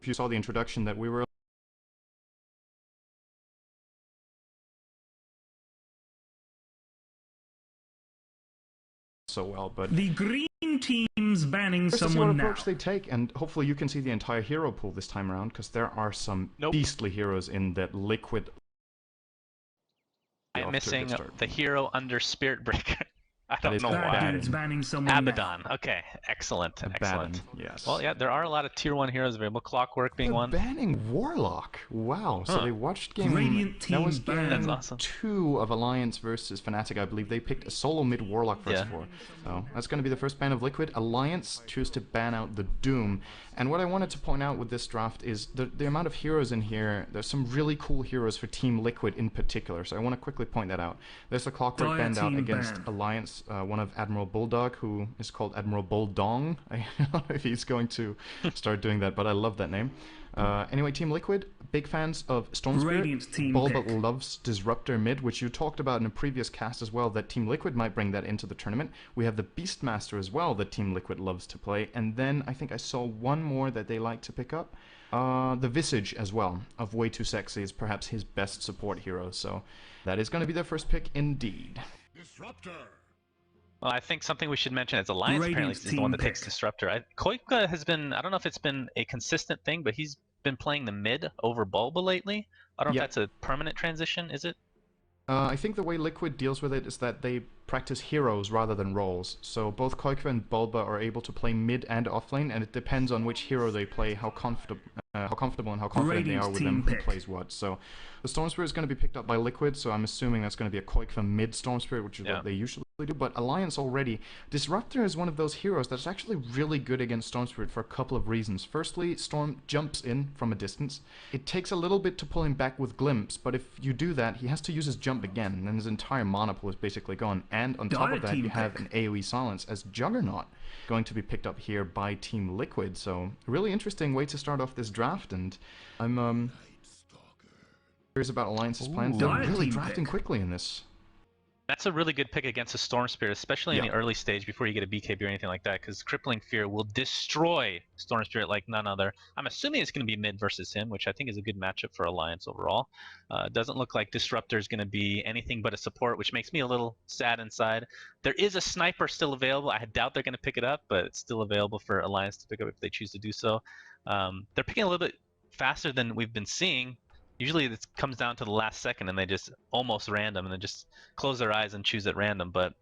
if you saw the introduction that we were so well, but the green team's banning someone now. What approach they take, and hopefully you can see the entire hero pool this time around, because there are some beastly heroes in that Liquid. I'm missing the hero under Spirit Breaker. I don't know why. That dude's banning someone Abaddon. now. Okay, excellent. Excellent. Yes. Well, yeah, there are a lot of tier 1 heroes available. Clockwork being one. Banning Warlock. Wow. So they watched game. Radiant team that was game That's awesome. 2 of Alliance versus Fnatic, I believe. They picked a solo mid Warlock first for. So that's going to be the first ban of Liquid. Alliance choose to ban out the Doom. And what I wanted to point out with this draft is the amount of heroes in here. There's some really cool heroes for Team Liquid in particular. So I want to quickly point that out. There's a Clockwork banned out against Alliance, one of Admiral Bulldog, who is called Admiral Bulldong. I don't know if he's going to start doing that, but I love that name. Anyway, Team Liquid, big fans of Storm Spirit. Bulba loves Disruptor mid, which you talked about in a previous cast as well, that Team Liquid might bring that into the tournament. We have the Beastmaster as well that Team Liquid loves to play. And then I think I saw one more that they like to pick up. The Visage as well, of Way Too Sexy, is perhaps his best support hero. So that is going to be their first pick indeed. Disruptor. Well, I think something we should mention is Alliance apparently is the one that takes Disruptor. Koika has been, I don't know if it's been a consistent thing, but he's been playing the mid over Bulba lately. I don't know if that's a permanent transition, is it? I think the way Liquid deals with it is that they practice heroes rather than roles. So both Koika and Bulba are able to play mid and offlane, and it depends on which hero they play, how comfortable and how confident they are with them, who plays what. So the Storm Spirit is going to be picked up by Liquid, so I'm assuming that's going to be a Koika mid Storm Spirit, which is what they usually do. But Alliance already, Disruptor is one of those heroes that's actually really good against Storm Spirit for a couple of reasons. Firstly, Storm jumps in from a distance. It takes a little bit to pull him back with Glimpse, but if you do that, he has to use his jump again, and then his entire mana pool is basically gone. And on top of that, you have an AoE silence as Juggernaut going to be picked up here by Team Liquid. So a really interesting way to start off this draft, and I'm curious about Alliance's plans. They're really drafting quickly in this. That's a really good pick against a Storm Spirit, especially in the early stage before you get a BKB or anything like that, because Crippling Fear will destroy Storm Spirit like none other. I'm assuming it's going to be mid versus him, which I think is a good matchup for Alliance overall. Doesn't look like Disruptor is going to be anything but a support, which makes me a little sad inside. There is a Sniper still available. I doubt they're going to pick it up, but it's still available for Alliance to pick up if they choose to do so. They're picking a little bit faster than we've been seeing. Usually it comes down to the last second and they just almost random and then just close their eyes and choose at random. But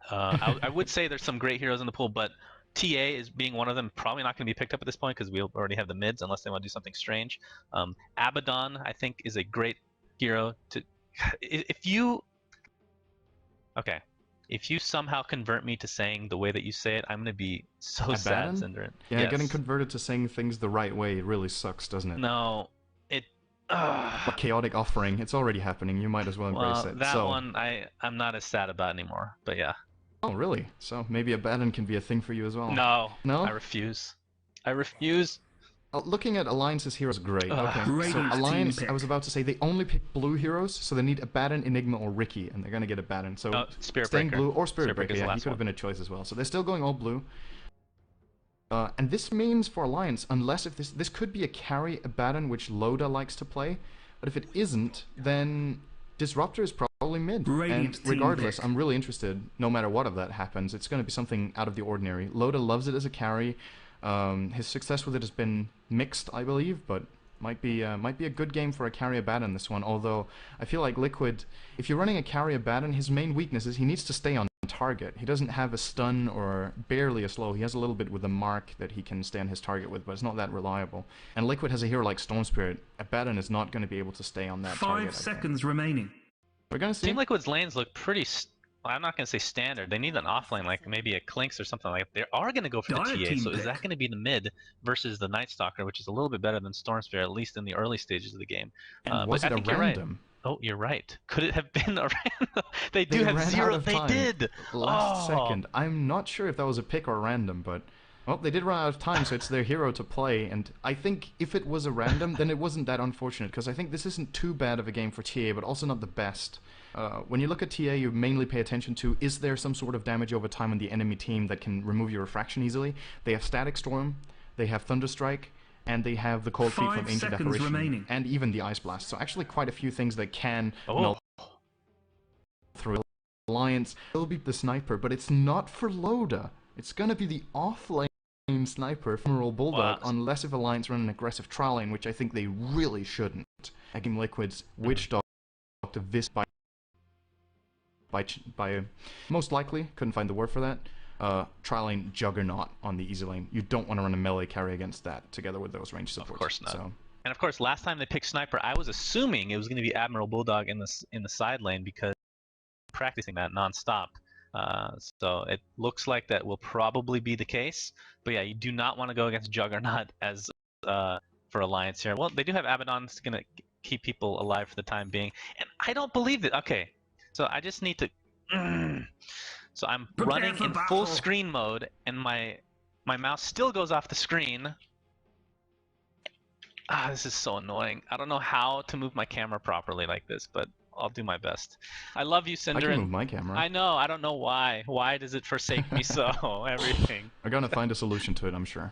I would say there's some great heroes in the pool, but TA is being one of them. Probably not going to be picked up at this point because we already have the mids unless they want to do something strange. Abaddon, I think, is a great hero to... If you somehow convert me to saying the way that you say it, I'm going to be so sad, Synderen. Yeah, getting converted to saying things the right way really sucks, doesn't it? No. A chaotic offering. It's already happening. You might as well embrace it. That one I'm not as sad about anymore. But yeah. Oh really? So maybe Abaddon can be a thing for you as well. No. No? I refuse. I refuse. Looking at Alliance's heroes, great. Okay. So Alliance, I was about to say they only pick blue heroes, so they need Abaddon, Enigma, or Riki, and they're gonna get Abaddon. So staying blue or Spirit Breaker. Yeah, he could have been a choice as well. So they're still going all blue. And this means for Alliance, unless if this could be a carry Abaddon, which Loda likes to play, but if it isn't, then Disruptor is probably mid. And regardless, I'm really interested, no matter what of that happens, it's going to be something out of the ordinary. Loda loves it as a carry. His success with it has been mixed, I believe, but might be a good game for a carry Abaddon this one. Although I feel like Liquid, if you're running a carry Abaddon, his main weakness is he needs to stay on target. He doesn't have a stun or barely a slow. He has a little bit with a mark that he can stay on his target with, but it's not that reliable. And Liquid has a hero like Storm Spirit. Abaddon is not going to be able to stay on that target. 5 seconds remaining. We're going to see. Team Liquid's lanes look pretty... I'm not going to say standard. They need an offlane, like maybe a Clinks or something like that. They are going to go for the TA, so is that going to be the mid versus the Night Stalker, which is a little bit better than Storm Spirit, at least in the early stages of the game. And was it a random? Oh, you're right. Could it have been a random? They do have zero. They did. Last second. I'm not sure if that was a pick or random, but well, they did run out of time, so it's their hero to play. And I think if it was a random, then it wasn't that unfortunate, because I think this isn't too bad of a game for TA, but also not the best. When you look at TA, you mainly pay attention to, is there some sort of damage over time on the enemy team that can remove your refraction easily? They have Static Storm, they have Thunderstrike, and they have the Cold Feet from Ancient Apparition, and even the Ice Blast. So actually quite a few things that can melt through. Alliance will be the sniper, but it's not for Loda. It's gonna be the offlane sniper from Emerald Bulldog, unless if Alliance run an aggressive trial lane, which I think they really shouldn't. Game Liquid's Witch Doctor Vici by most likely, couldn't find the word for that, trial lane Juggernaut on the easy lane. You don't want to run a melee carry against that together with those range supports. Of course not. So. And of course, last time they picked sniper, I was assuming it was going to be Admiral Bulldog in the side lane because practicing that non-stop. So it looks like that will probably be the case. But yeah, you do not want to go against Juggernaut as for Alliance here. Well, they do have Abaddon. It's going to keep people alive for the time being. And I don't believe it. Okay, so I just need to... So I'm running in full screen mode, and my mouse still goes off the screen. This is so annoying. I don't know how to move my camera properly like this, but I'll do my best. I love you, Cinder. I can move my camera. I know. I don't know why. Why does it forsake me so? Everything. I'm gonna find a solution to it, I'm sure.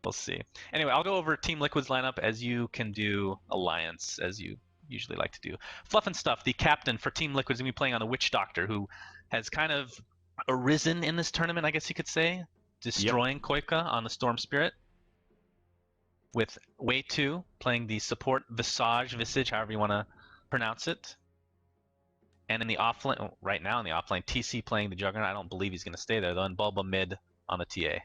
We'll see. Anyway, I'll go over Team Liquid's lineup as you can do Alliance, as you usually like to do. Fluff and Stuff, the captain for Team Liquid, is going to be playing on the Witch Doctor, who has kind of arisen in this tournament, I guess you could say, destroying Koika on the Storm Spirit. With Wei2 playing the support Visage, however you want to pronounce it. And in the offlane, right now in the offlane, TC playing the Juggernaut. I don't believe he's going to stay there though, and Bulba mid on the TA.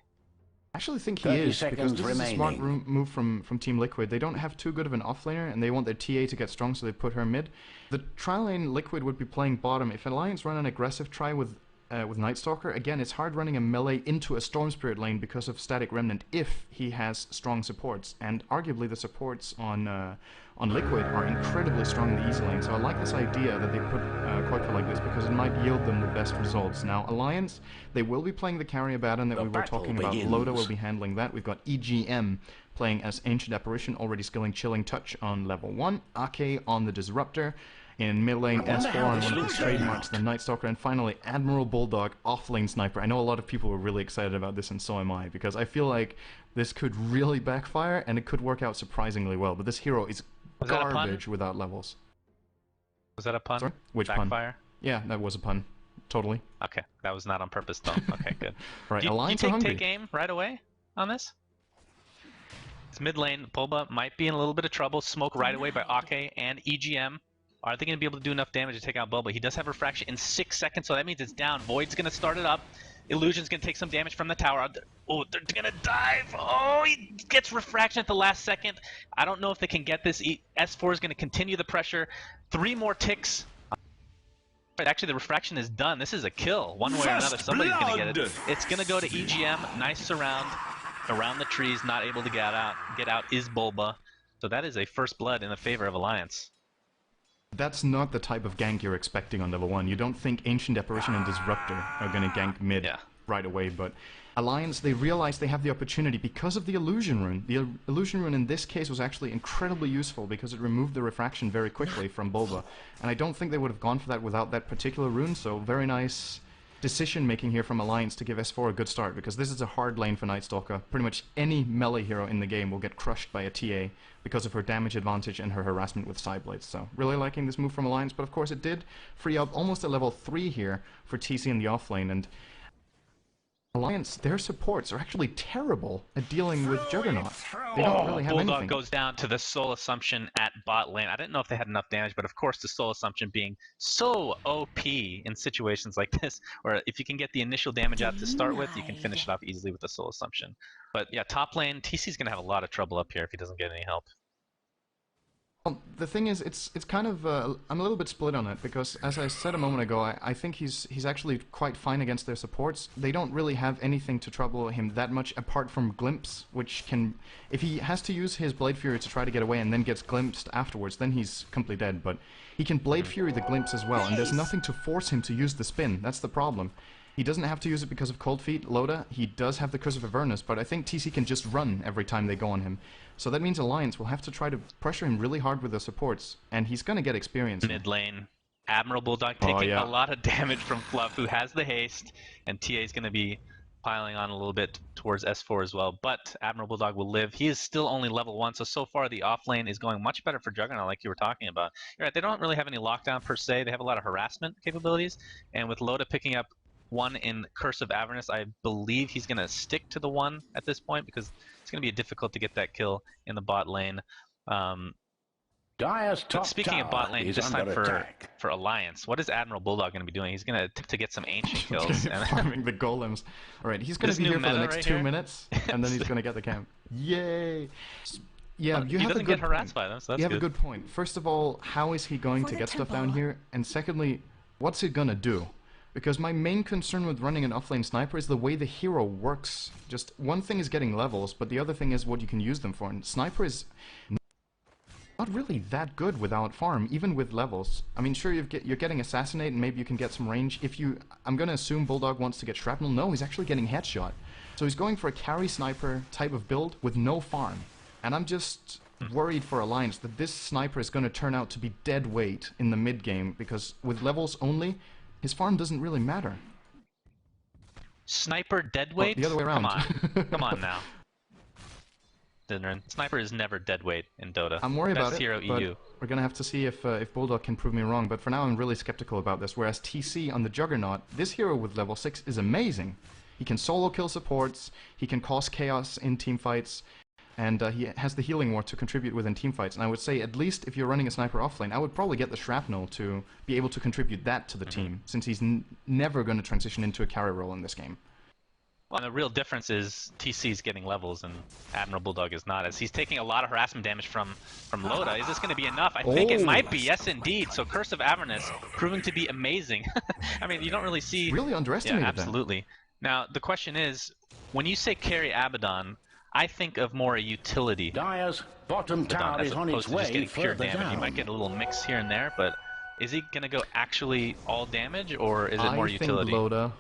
I actually think he is, because this is a smart move from Team Liquid. They don't have too good of an offlaner, and they want their TA to get strong, so they put her mid. The tri lane Liquid would be playing bottom. If Alliance run an aggressive try with Night Stalker, again, it's hard running a melee into a Storm Spirit lane because of Static Remnant if he has strong supports. And arguably the supports on Liquid are incredibly strong in the easy lane. So I like this idea that they put Koika like this because it might yield them the best results. Now, Alliance, they will be playing the carry Abaddon that we were talking about. Loda will be handling that. We've got EGM playing as Ancient Apparition, already skilling Chilling Touch on level 1. Ake on the Disruptor. In mid lane, S4 on one of his trademarks, the Night Stalker, and finally Admiral Bulldog, off-lane Sniper. I know a lot of people were really excited about this, and so am I, because I feel like this could really backfire, and it could work out surprisingly well. But this hero is garbage without levels. Was that a pun? Sorry? Which backfire? Pun? Yeah, that was a pun. Totally. Okay, that was not on purpose, though. Okay, good. Right, do Alliance you take aim right away on this? It's mid lane. Bulba might be in a little bit of trouble. Smoke right away by Ake and EGM. Are they going to be able to do enough damage to take out Bulba? He does have Refraction in 6 seconds, so that means it's down. Void's going to start it up. Illusion's going to take some damage from the tower. Oh, they're going to dive. Oh, he gets Refraction at the last second. I don't know if they can get this. S4 is going to continue the pressure. 3 more ticks. Actually, the Refraction is done. This is a kill. One way or another, somebody's going to get it. It's going to go to EGM. Nice surround. Around the trees, not able to get out. Get out is Bulba. So that is a first blood in the favor of Alliance. That's not the type of gank you're expecting on level 1. You don't think Ancient Apparition and Disruptor are going to gank mid right away, but Alliance, they realize they have the opportunity because of the Illusion Rune. The Illusion Rune in this case was actually incredibly useful because it removed the Refraction very quickly from Bulba, and I don't think they would have gone for that without that particular rune, so very nice decision-making here from Alliance to give S4 a good start, because this is a hard lane for Night Stalker. Pretty much any melee hero in the game will get crushed by a TA because of her damage advantage and her harassment with Psyblades. So really liking this move from Alliance, but of course it did free up almost a level 3 here for TC in the offlane, and Alliance, their supports are actually terrible at dealing with Juggernaut. They don't really have Bulldog anything. Goes down to the Soul Assumption at bot lane. I didn't know if they had enough damage, but of course the Soul Assumption being so OP in situations like this, where if you can get the initial damage out to start with, you can finish it off easily with the Soul Assumption. But yeah, top lane, TC's going to have a lot of trouble up here if he doesn't get any help. Well, the thing is, it's kind of I'm a little bit split on it, because as I said a moment ago, I think he's actually quite fine against their supports. They don't really have anything to trouble him that much apart from Glimpse, which can, if he has to use his Blade Fury to try to get away and then gets glimpsed afterwards, then he's completely dead. But he can Blade Fury the Glimpse as well, and there's nothing to force him to use the spin. That's the problem. He doesn't have to use it because of Cold Feet, Loda. He does have the Curse of Avernus, but I think TC can just run every time they go on him. So that means Alliance will have to try to pressure him really hard with the supports, and he's going to get experience. Mid lane, Admiral Bulldog taking a lot of damage from Fluff, who has the haste, and TA is going to be piling on a little bit towards S4 as well, but Admiral Bulldog will live. He is still only level 1, so far the off lane is going much better for Juggernaut, like you were talking about. You're right, they don't really have any lockdown per se. They have a lot of harassment capabilities, and with Loda picking up 1 in Curse of Avernus, I believe he's going to stick to the 1 at this point, because it's going to be difficult to get that kill in the bot lane. But speaking of bot lane, this time for Alliance, what is Admiral Bulldog going to be doing? He's going to attempt to get some ancient kills. And farming the golems. All right, he's going to be here for the next 2 minutes, and then he's going to get the camp. Yay! Yeah, you have a good harassed by them, so that's you have a good point. First of all, how is he going to get stuff down here? And secondly, what's he going to do? Because my main concern with running an offlane sniper is the way the hero works. Just one thing is getting levels, but the other thing is what you can use them for. And sniper is not really that good without farm, even with levels. I mean, sure, you're getting assassinate, and maybe you can get some range. I'm gonna assume Bulldog wants to get shrapnel. No, he's actually getting headshot. So he's going for a carry sniper type of build with no farm. And I'm just worried for Alliance that this sniper is gonna turn out to be dead weight in the mid game, because with levels only, his farm doesn't really matter. Sniper deadweight? Oh, the other way around. Come on now. Sniper is never deadweight in Dota. I'm worried about it, but EU. We're gonna have to see if Bulldog can prove me wrong. But for now, I'm really skeptical about this. Whereas TC on the Juggernaut, this hero with level 6 is amazing. He can solo kill supports, he can cause chaos in teamfights, and he has the healing ward to contribute within teamfights. And I would say, at least if you're running a sniper offlane, I would probably get the shrapnel to be able to contribute that to the team, since he's never going to transition into a carry role in this game. Well, the real difference is TC's getting levels and Admiral Bulldog is not, as he's taking a lot of harassment damage from Loda. Is this going to be enough? I think it might be, yes indeed. So Curse of Avernus proving to be amazing. I mean, you don't really see... Really underestimated that. Absolutely. Now, the question is, when you say carry Abaddon, I think of more a utility. Dire's bottom tower is on its way just getting pure damage. Down. You might get a little mix here and there, but is he going to go actually all damage, or is it more utility?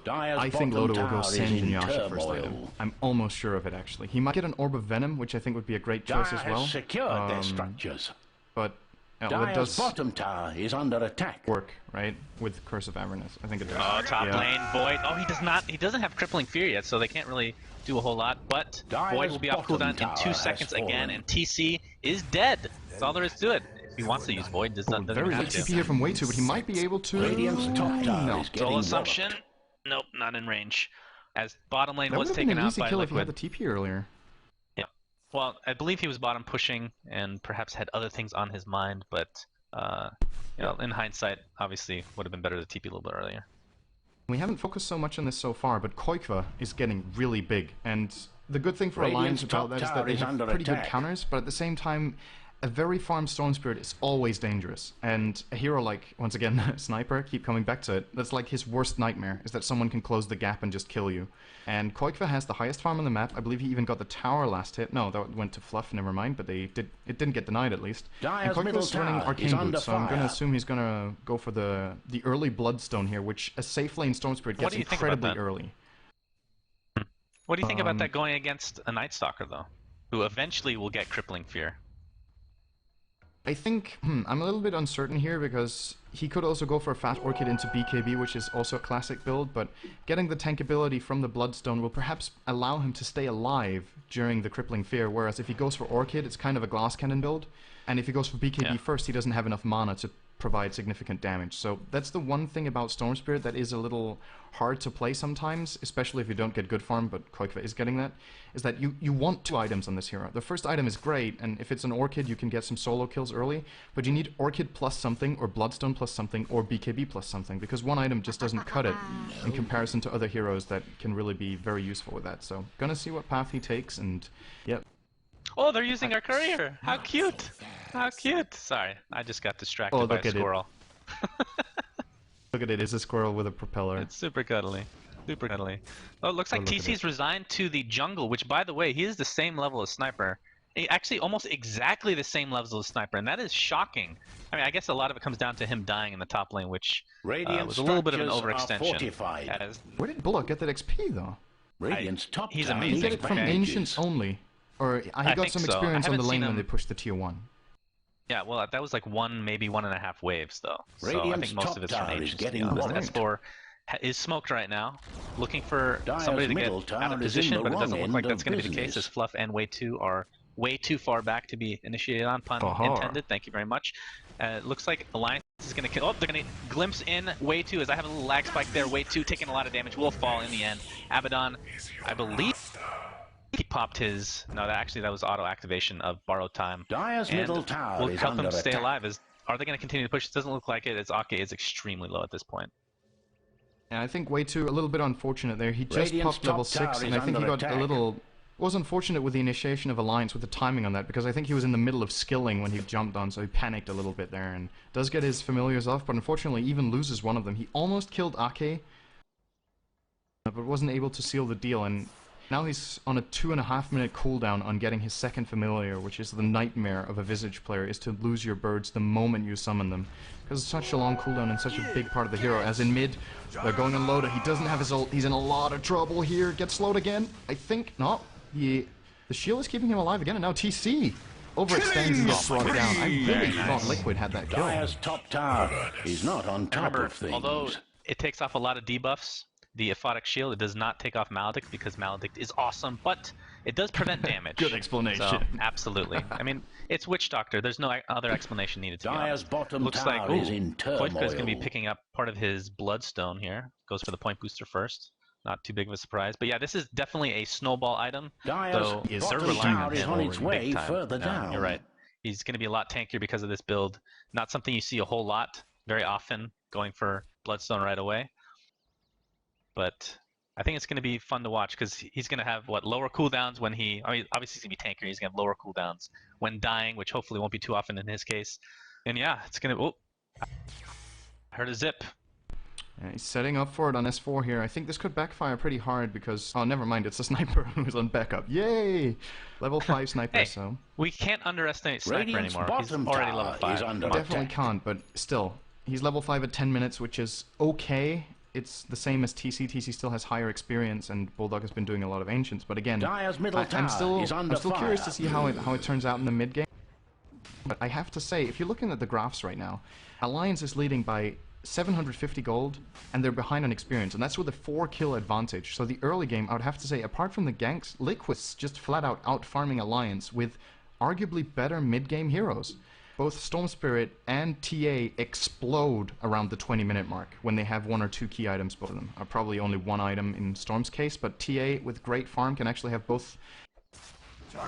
I think Loda will go Sanjin Yasha first item. I'm almost sure of it, actually. He might get an Orb of Venom, which I think would be a great choice as well. Secured their structures. But Dire's does bottom tower is under attack. Work, right? With Curse of Avernus. I think it does. Oh, top lane, Void. Oh, he does not. He doesn't have Crippling Fear yet, so they can't really do a whole lot. But Void will be off cooldown in 2 seconds again, and TC is dead. That's all there is to it. If he wants to use Void, doesn't very have late to. TP here from Way2, but he might be able to. Radiant's top tower is Soul Assumption. Nope, not in range. As bottom lane was taken out by kill Liquid. If he had the TP earlier. Yeah. Well, I believe he was bottom pushing and perhaps had other things on his mind, but you know, in hindsight, obviously would have been better to TP a little bit earlier. We haven't focused so much on this so far, but Koikva is getting really big, and the good thing for Alliance about that is that they have pretty good counters, but at the same time, a very farmed Storm Spirit is always dangerous, and a hero like, once again, Sniper, keep coming back to it, that's like his worst nightmare, is that someone can close the gap and just kill you. And Koikva has the highest farm on the map. I believe he even got the tower last hit. No, that went to Fluff, never mind, but it didn't get denied at least. And Koikva's running Arcane Boots, so I'm going to assume he's going to go for the early Bloodstone here, which a safe lane Storm Spirit gets incredibly early. What do you think about that going against a Night Stalker, though, who eventually will get Crippling Fear? I think, I'm a little bit uncertain here because he could also go for a Fat Orchid into BKB, which is also a classic build, but getting the tank ability from the Bloodstone will perhaps allow him to stay alive during the Crippling Fear, whereas if he goes for Orchid, it's kind of a Glass Cannon build, and if he goes for BKB first, he doesn't have enough mana to provide significant damage. So that's the one thing about Storm Spirit that is a little hard to play sometimes, especially if you don't get good farm, but Koikva is getting that, is that you want 2 items on this hero. The first item is great, and if it's an Orchid, you can get some solo kills early, but you need Orchid plus something, or Bloodstone plus something, or BKB plus something, because one item just doesn't cut it in comparison to other heroes that can really be very useful with that. So, gonna see what path he takes, and yep. Oh, they're using our courier! How cute! How cute! Sorry, I just got distracted by a squirrel. Look at it, it's a squirrel with a propeller. It's super cuddly. Super cuddly. Oh, it looks like TC's resigned to the jungle, which, by the way, he is the same level as Sniper. Actually, almost exactly the same level as Sniper, and that is shocking. I mean, I guess a lot of it comes down to him dying in the top lane, which was a little bit of an overextension. Where did Bullock get that XP, though? He's amazing. He get it from Ancients only. Or he got some experience on the lane when they pushed the tier 1. Yeah, well, that was like maybe 1.5 waves, though. So I think most of it's from Ancients. S4 is smoked right now, looking for Dyer's somebody to get middle out of tower is position, in the but it doesn't wrong look like end that's of going to be the case, business. as Fluff and Way2 are way too far back to be initiated on, pun intended. Thank you very much. It looks like Alliance is going to kill. Oh, they're going to glimpse in Way2 as I have a little lag spike there. Way2 taking a lot of damage, will fall in the end. Abaddon, I believe he popped his. No, that was auto activation of borrowed time. Dyer's middle tower will is help under him stay attack. alive. Are they going to continue to push? It doesn't look like it, as Ake is extremely low at this point. And I think Way2 a little bit unfortunate there. He just Radiant's popped level top tower 6, and is I think he under got attack. a little... was unfortunate with the initiation of Alliance with the timing on that, because I think he was in the middle of skilling when he jumped on, so he panicked a little bit there, and does get his familiars off, but unfortunately even loses one of them. He almost killed Ake, but wasn't able to seal the deal, and now he's on a 2.5 minute cooldown on getting his second familiar, which is the nightmare of a Visage player, is to lose your birds the moment you summon them. Because it's such a long cooldown and such a big part of the hero. As in mid, they're going on Loda, he doesn't have his ult, he's in a lot of trouble here, gets slowed again. I think, no, the shield is keeping him alive again, and now TC overextends and gets brought down. I really thought Liquid had that kill. Dyer's top tower is not on top of things. Although it takes off a lot of debuffs, the Aphotic Shield, it does not take off Maledict because Maledict is awesome, but it does prevent damage. Good explanation. So, absolutely. I mean, it's Witch Doctor. There's no other explanation needed to be Dyer's honest. bottom Looks tower like is in turmoil. Koifka is going to be picking up part of his Bloodstone here. Goes for the point booster first. Not too big of a surprise. But yeah, this is definitely a snowball item. Dyer's They're relying on is him on its way big time. further down. You're right. He's going to be a lot tankier because of this build. Not something you see a whole lot, very often, going for Bloodstone right away. But I think it's going to be fun to watch because he's going to have, lower cooldowns when he... I mean, obviously he's going to be tankier. He's going to have lower cooldowns when dying, which hopefully won't be too often in his case. And yeah, it's going to... Oh, I heard a zip. Yeah, he's setting up for it on S4 here. I think this could backfire pretty hard because... Oh, never mind. It's a sniper who's on backup. Yay! Level 5 sniper, hey, so... We can't underestimate Sniper Radiant's anymore. He's already level 5. Definitely can't, but still. He's level 5 at 10 minutes, which is okay. It's the same as TC. TC still has higher experience, and Bulldog has been doing a lot of Ancients. But again, I'm still curious to see how it turns out in the mid game. But I have to say, if you're looking at the graphs right now, Alliance is leading by 750 gold, and they're behind on experience, and that's with a 4-kill advantage. So the early game, I would have to say, apart from the ganks, Liquid's just flat out out-farming Alliance with arguably better mid-game heroes. Both Storm Spirit and TA explode around the 20-minute mark when they have 1 or 2 key items, both of them. Probably only 1 item in Storm's case, but TA with great farm can actually have both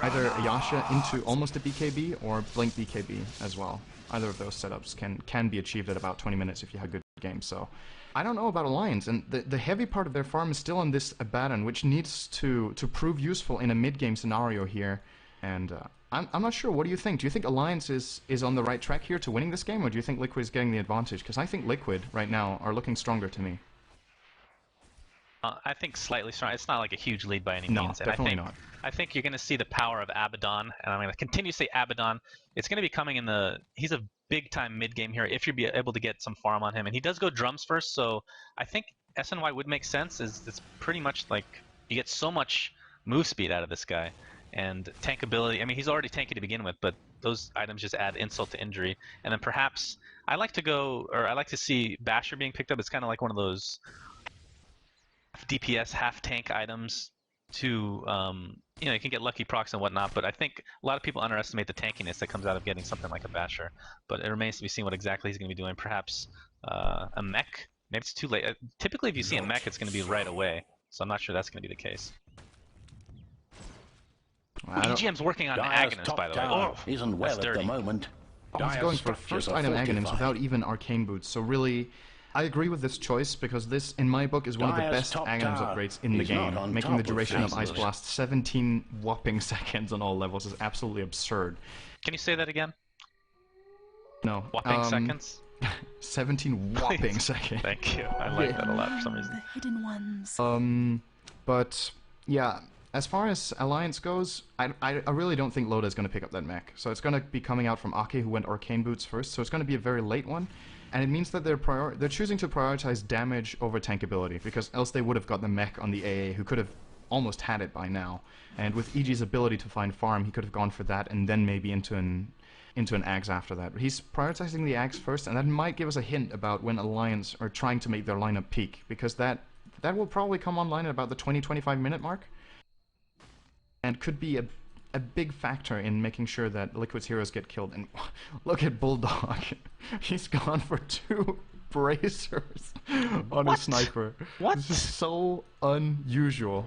either Yasha into almost a BKB or Blink BKB as well. Either of those setups can be achieved at about 20 minutes if you have good games. So I don't know about Alliance, and the heavy part of their farm is still on this Abaddon, which needs to prove useful in a mid-game scenario here. And I'm not sure. What do you think? Do you think Alliance is on the right track here to winning this game, or do you think Liquid is getting the advantage? Because I think Liquid right now are looking stronger to me. I think slightly strong. It's not like a huge lead by any no, means. Definitely not. I think you're going to see the power of Abaddon, and I'm going to continue to say Abaddon. It's going to be coming in the... He's a big-time mid-game here if you're able to get some farm on him. And he does go drums first, so I think SNY would make sense. It's pretty much like you get so much move speed out of this guy. And tankability, I mean, he's already tanky to begin with, but those items just add insult to injury. And then perhaps, I like to see Basher being picked up. It's kind of like one of those DPS half tank items to, you can get lucky procs and whatnot, but I think a lot of people underestimate the tankiness that comes out of getting something like a Basher. But it remains to be seen what exactly he's going to be doing. Perhaps a mech? Maybe it's too late. Typically, if you see a mech, it's going to be right away. So I'm not sure that's going to be the case. EGM's working on Aghanims, by the way. Oh, isn't well at the moment. He's going for first item Aghanims without even Arcane Boots, so really, I agree with this choice, because this, in my book, is one of the best Aghanims upgrades in the game. Making the duration of Ice Blast 17 whopping seconds on all levels is absolutely absurd. Can you say that again? No. Whopping seconds? 17 whopping seconds. Thank you. I like that a lot for some reason. The hidden ones. But, yeah. As far as Alliance goes, I really don't think Loda is going to pick up that mech. So it's going to be coming out from Ake, who went Arcane Boots first, so it's going to be a very late one. And it means that they're choosing to prioritize damage over tankability, because else they would have got the mech on the AA, who could have almost had it by now. And with EG's ability to find farm, he could have gone for that and then maybe into an into an Axe after that. But he's prioritizing the Axe first, and that might give us a hint about when Alliance are trying to make their lineup peak, because that will probably come online at about the 20-25 minute mark, and could be a big factor in making sure that Liquid's heroes get killed. And look at Bulldog. He's gone for 2 bracers on a sniper. What? This is so unusual.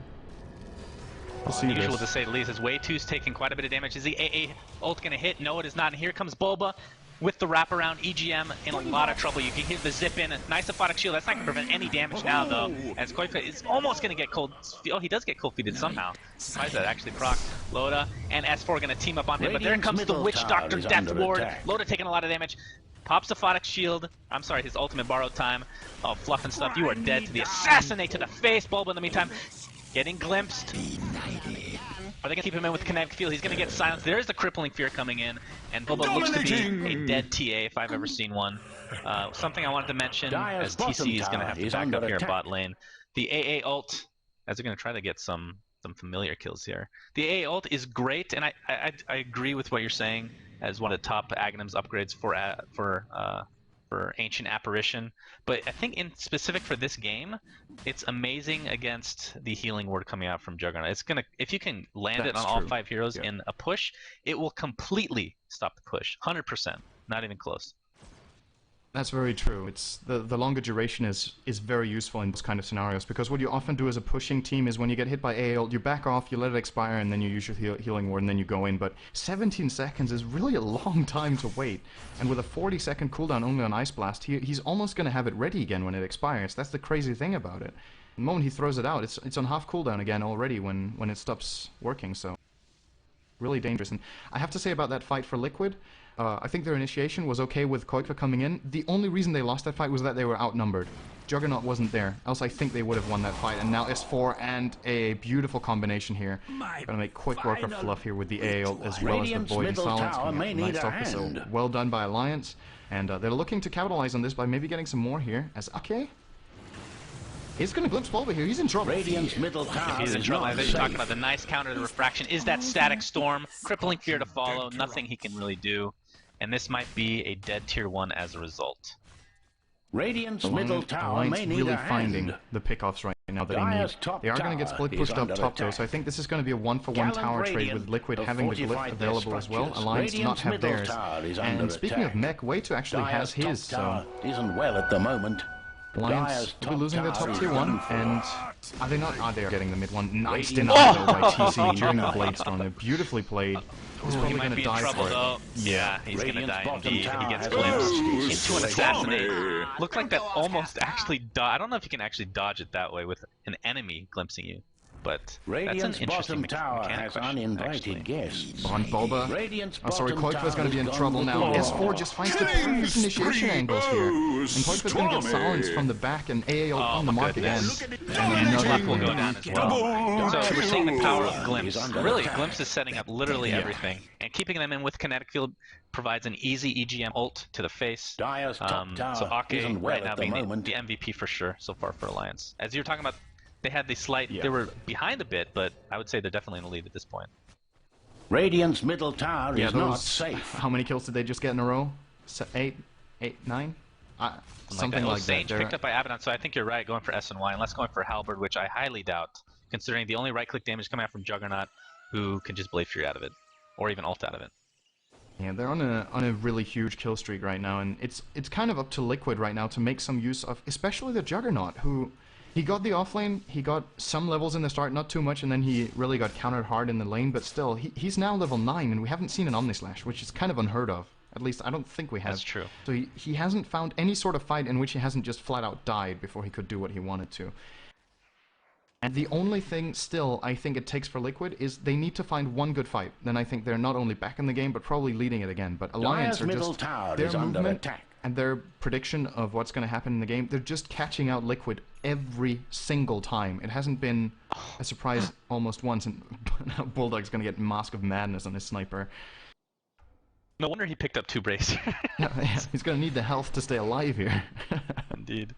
Unusual to say the least, as Way2's taking quite a bit of damage. Is the AA ult gonna hit? No, it is not. And here comes Bulba with the wraparound. EGM in a lot of trouble. You can hit the zip in. Nice aphotic shield. That's not gonna prevent any damage now, though. As KOIFA is almost gonna get cold. Oh, he does get cold feeded somehow. Why is that actually proc? Loda and S4 gonna team up on him, but there comes the Witch Doctor Death Ward. Loda taking a lot of damage. Pops aphotic shield. I'm sorry, his ultimate borrowed time. Oh, fluff and stuff. You are dead to the assassinate to the face. Bulba in the meantime getting glimpsed. Are they going to keep him in with kinetic field? He's going to get silenced. There's the crippling fear coming in, and Bulba looks to be a dead TA if I've ever seen one. Something I wanted to mention, as TC is going to have to back up here in bot lane. The AA ult, as they're going to try to get some familiar kills here. The AA ult is great, and I agree with what you're saying as one of the top Aghanims upgrades for Ancient Apparition, but I think in specific for this game, it's amazing against the healing ward coming out from Juggernaut. It's gonna, if you can land it on all 5 heroes in a push, it will completely stop the push, 100%, not even close. That's very true. It's the longer duration is very useful in those kind of scenarios, because what you often do as a pushing team is when you get hit by AA ult, you back off, you let it expire, and then you use your healing ward, and then you go in. But 17 seconds is really a long time to wait, and with a 40-second cooldown only on Ice Blast, he's almost going to have it ready again when it expires. That's the crazy thing about it. The moment he throws it out, it's on half cooldown again already when it stops working. So really dangerous. And I have to say about that fight for Liquid, I think their initiation was okay with KOIFA coming in. The only reason they lost that fight was that they were outnumbered. Juggernaut wasn't there, else I think they would have won that fight. And now S4 and a beautiful combination here. Gonna make quick work of Fluff here with the AA ult as well as the Void and Silence. Nice focus, so well done by Alliance. And they're looking to capitalize on this by maybe getting some more here, as okay. He's gonna glimpse Bulba here. He's in trouble. Radiant's middle tower. He's in trouble. I was talking about the nice counter to the refraction. Is that static storm? Crippling fear to follow. Nothing he can really do. And this might be a dead tier 1 as a result. Radiant's middle tower may need really a hand. finding the pickoffs right now that he needs. They are going to get split pushed up top though, so I think this is going to be a 1-for-1 tower trade with Liquid having the glyph available as well. Alliance do not have theirs. And speaking of mech, Way2 actually has his, so isn't well at the moment. Alliance will be losing their top tier 1, and are they not? They are getting the mid 1. Nice denial though by TC during the Blade Storm. They're beautifully played. He's probably going to die for it. Yeah, he's going to die indeed. He gets glimpsed into an assassinate. Looked like that almost actually I don't know if you can actually dodge it that way with an enemy glimpsing you. But that's an interesting mechanic question, actually. On Bulba. Oh, sorry, KOIFA's going to be in trouble now. S4 just finds the perfect initiation angles here. And KOIFA's going to get silenced from the back and AA ult on the mark again. And another will go down as well. So we're seeing the power of Glimpse. Really, Glimpse is setting up literally everything. And keeping them in with kinetic field provides an easy EGM ult to the face. So Ake right now being the MVP for sure so far for Alliance. As you were talking about, they had the slight, they were behind a bit, but I would say they're definitely in the lead at this point. Radiant's middle tower is not safe. How many kills did they just get in a row? 8, 9? Something like that. Sage picked up by Abaddon, so I think you're right, going for SNY, unless going for Halberd, which I highly doubt, considering the only right-click damage coming out from Juggernaut, who can just Blade Fury out of it, or even ult out of it. Yeah, they're on a really huge kill streak right now, and it's kind of up to Liquid right now to make some use of, especially the Juggernaut, who... He got the offlane, he got some levels in the start, not too much, and then he really got countered hard in the lane, but still, he's now level 9, and we haven't seen an Omnislash, which is kind of unheard of. At least, I don't think we have. That's true. So he hasn't found any sort of fight in which he hasn't just flat out died before he could do what he wanted to. And the only thing still I think it takes for Liquid is they need to find one good fight. Then I think they're not only back in the game, but probably leading it again. But Alliance are just, their movement and their prediction of what's going to happen in the game, they're just catching out Liquid every single time. It hasn't been a surprise almost once, and Bulldog's going to get Mask of Madness on his sniper. No wonder he picked up 2 brace. Yeah, he's going to need the health to stay alive here. Indeed.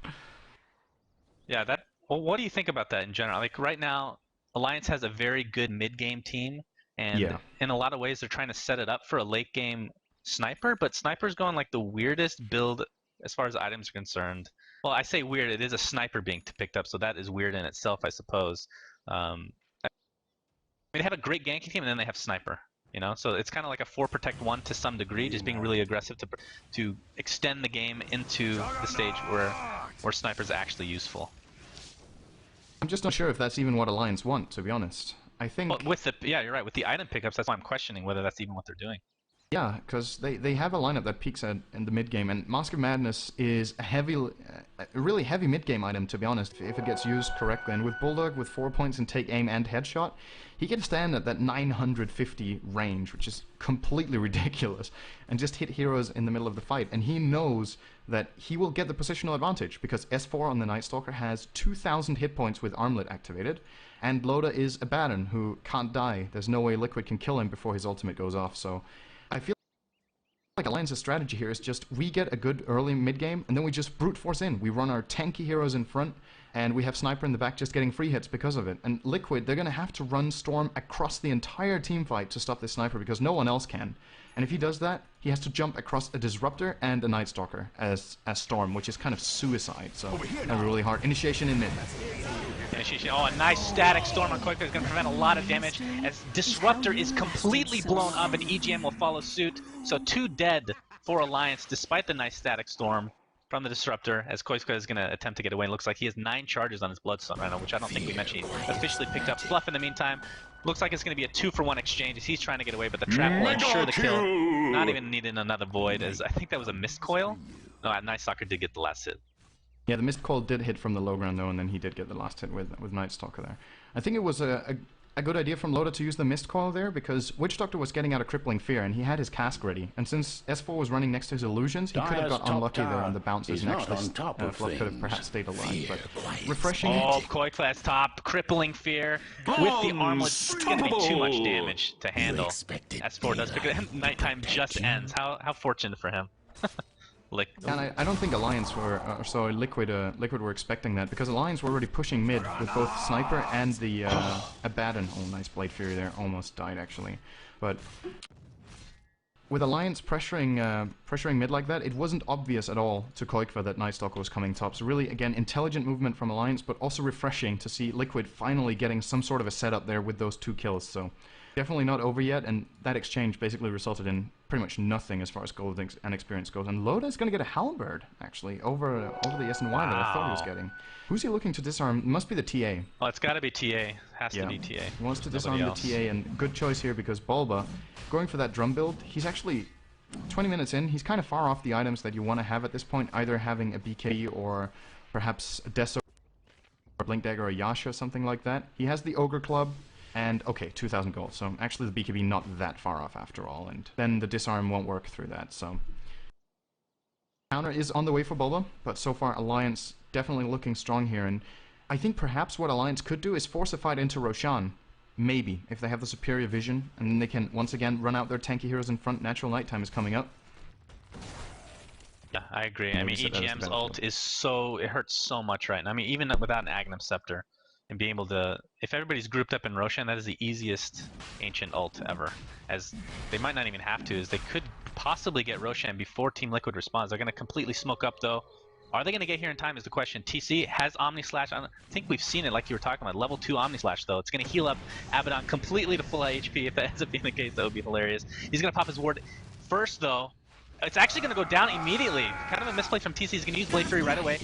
Yeah, that... Well, what do you think about that in general? Like, right now, Alliance has a very good mid-game team, and in a lot of ways, they're trying to set it up for a late-game Sniper, but Sniper's going like the weirdest build as far as items are concerned. Well, I say weird, it is a Sniper being picked up, so that is weird in itself, I suppose. They have a great ganking team, and then they have Sniper. You know, so it's kind of like a 4-protect-1 to some degree, just being really aggressive to extend the game into the stage where Sniper's actually useful. I'm just not sure if that's even what Alliance want, to be honest. I think... Well, yeah, you're right. With the item pickups, that's why I'm questioning whether that's even what they're doing. Yeah, because they have a lineup that peaks in the mid game, and Mask of Madness is a really heavy mid game item, to be honest, if it gets used correctly. And with Bulldog with 4 points in take aim and headshot, he can stand at that 950 range, which is completely ridiculous, and just hit heroes in the middle of the fight. And he knows that he will get the positional advantage because S4 on the Night Stalker has 2,000 hit points with Armlet activated, and Loda is a Baron who can't die. There's no way Liquid can kill him before his ultimate goes off. So I feel like Alliance's strategy here is just we get a good early mid game and then we just brute force in. We run our tanky heroes in front and we have Sniper in the back just getting free hits because of it. And Liquid, they're going to have to run Storm across the entire team fight to stop this Sniper because no one else can. And if he does that, he has to jump across a Disruptor and a Night Stalker as Storm, which is kind of suicide. So that'll be really hard. Initiation in mid. Initiation. Oh, a nice static Storm on Koiko is going to prevent a lot of damage as Disruptor is completely blown up and EGM will follow suit. So 2 dead for Alliance despite the nice static Storm from the Disruptor as Koiko is going to attempt to get away. It looks like he has 9 charges on his Bloodstone right now, which I don't think we mentioned. He officially picked up Fluff in the meantime. Looks like it's going to be a 2-for-1 exchange as he's trying to get away, but the trap will ensure the kill. Not even needing another Void as I think that was a missed coil. No, Night Stalker did get the last hit. Yeah, the missed coil did hit from the low ground though, and then he did get the last hit with Night Stalker there. I think it was a good idea from Loda to use the missed coil there because Witch Doctor was getting out of Crippling Fear and he had his cask ready. And since S4 was running next to his illusions, he could have got unlucky there on the bounces and actually Fluff could have perhaps stayed alive. But refreshing. Oh, Koiklas top, Crippling Fear with the armlet. It's going to be too much damage to handle. S4 does pick it up. Nighttime just ends. How fortunate for him. And I don't think Alliance were, Liquid were expecting that because Alliance were already pushing mid with both Sniper and the Abaddon. Oh, nice Blade Fury there. Almost died actually, but with Alliance pressuring mid like that, it wasn't obvious at all to Koikva that Night Stalker was coming top. So really, again, intelligent movement from Alliance, but also refreshing to see Liquid finally getting some sort of a setup there with those 2 kills. So definitely not over yet, and that exchange basically resulted in pretty much nothing as far as gold and experience goes. And Loda is going to get a Halberd, actually, over the SNY that I thought he was getting. Who's he looking to disarm? It must be the TA. Oh, it's got to be TA. Has to be TA. He wants to disarm the TA, and good choice here because Bulba, going for that drum build, he's actually 20 minutes in, he's kind of far off the items that you want to have at this point, either having a BKB or perhaps a Deso or Blink Dagger or Yasha or something like that. He has the Ogre Club. And, okay, 2,000 gold, so actually the BKB not that far off after all, and then the disarm won't work through that, so... Counter is on the way for Bulba, but so far Alliance definitely looking strong here, and I think perhaps what Alliance could do is force a fight into Roshan. Maybe, if they have the superior vision, and then they can once again run out their tanky heroes in front. Natural Nighttime is coming up. Yeah, I agree. I mean, EGM's ult is so... it hurts so much right now. I mean, even without an Aghanim Scepter. And being able to, if everybody's grouped up in Roshan, that is the easiest Ancient ult ever. As they might not even have to, as they could possibly get Roshan before Team Liquid responds. They're going to completely smoke up though. Are they going to get here in time is the question. TC has Omni Slash. I think we've seen it like you were talking about. Level 2 Omni Slash though. It's going to heal up Abaddon completely to full HP. If that ends up being the case, that would be hilarious. He's going to pop his ward first though. It's actually going to go down immediately. Kind of a misplay from TC. He's going to use Blade Fury right away.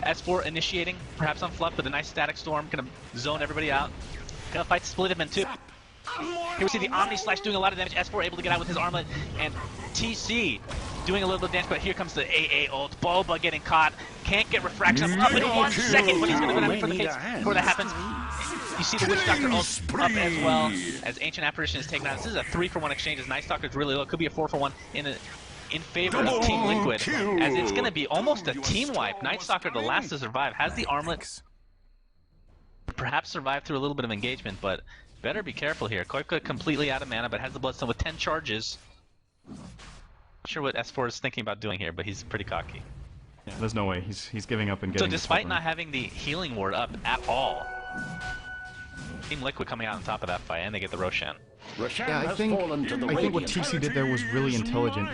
S4 initiating, perhaps on Fluff with a nice static Storm. Going to zone everybody out. Going to fight Split him in 2. Here we see the Omni Slash doing a lot of damage. S4 able to get out with his armlet. And TC doing a little bit of damage, but here comes the AA ult. Boba getting caught. Can't get Refraction up in 1 second, but he's going to go down for the case before that happens. You see the Witch Doctor ult up as well as Ancient Apparition is taken out. This is a 3-for-1 exchange as Night Stalker is really low. Could be a 4-for-1 in favor of Team Liquid, as it's going to be almost a team wipe. Night Stalker, the last to survive, has the armlet. Perhaps survive through a little bit of engagement, but better be careful here. Koika completely out of mana, but has the Bloodstone with 10 charges. Not sure what S4 is thinking about doing here, but he's pretty cocky. Yeah, there's no way. He's giving up and getting... So despite not having the healing ward up at all, Team Liquid coming out on top of that fight, and they get the Roshan. Yeah, I think what TC did there was really intelligent.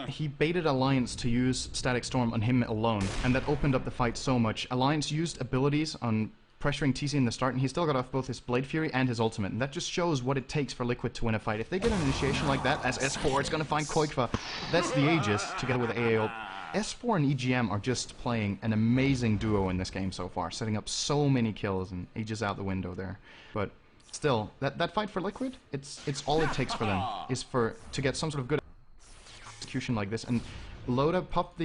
He baited Alliance to use Static Storm on him alone, and that opened up the fight so much. Alliance used abilities on pressuring TC in the start, and he still got off both his Blade Fury and his ultimate, and that just shows what it takes for Liquid to win a fight. If they get an initiation like that, as S4, it's gonna find Koikva. That's the Aegis, together with AA ult. S4 and EGM are just playing an amazing duo in this game so far, setting up so many kills, and Aegis out the window there. But still, that fight for Liquid, it's all it takes for them, is to get some sort of good execution like this. And Loda popped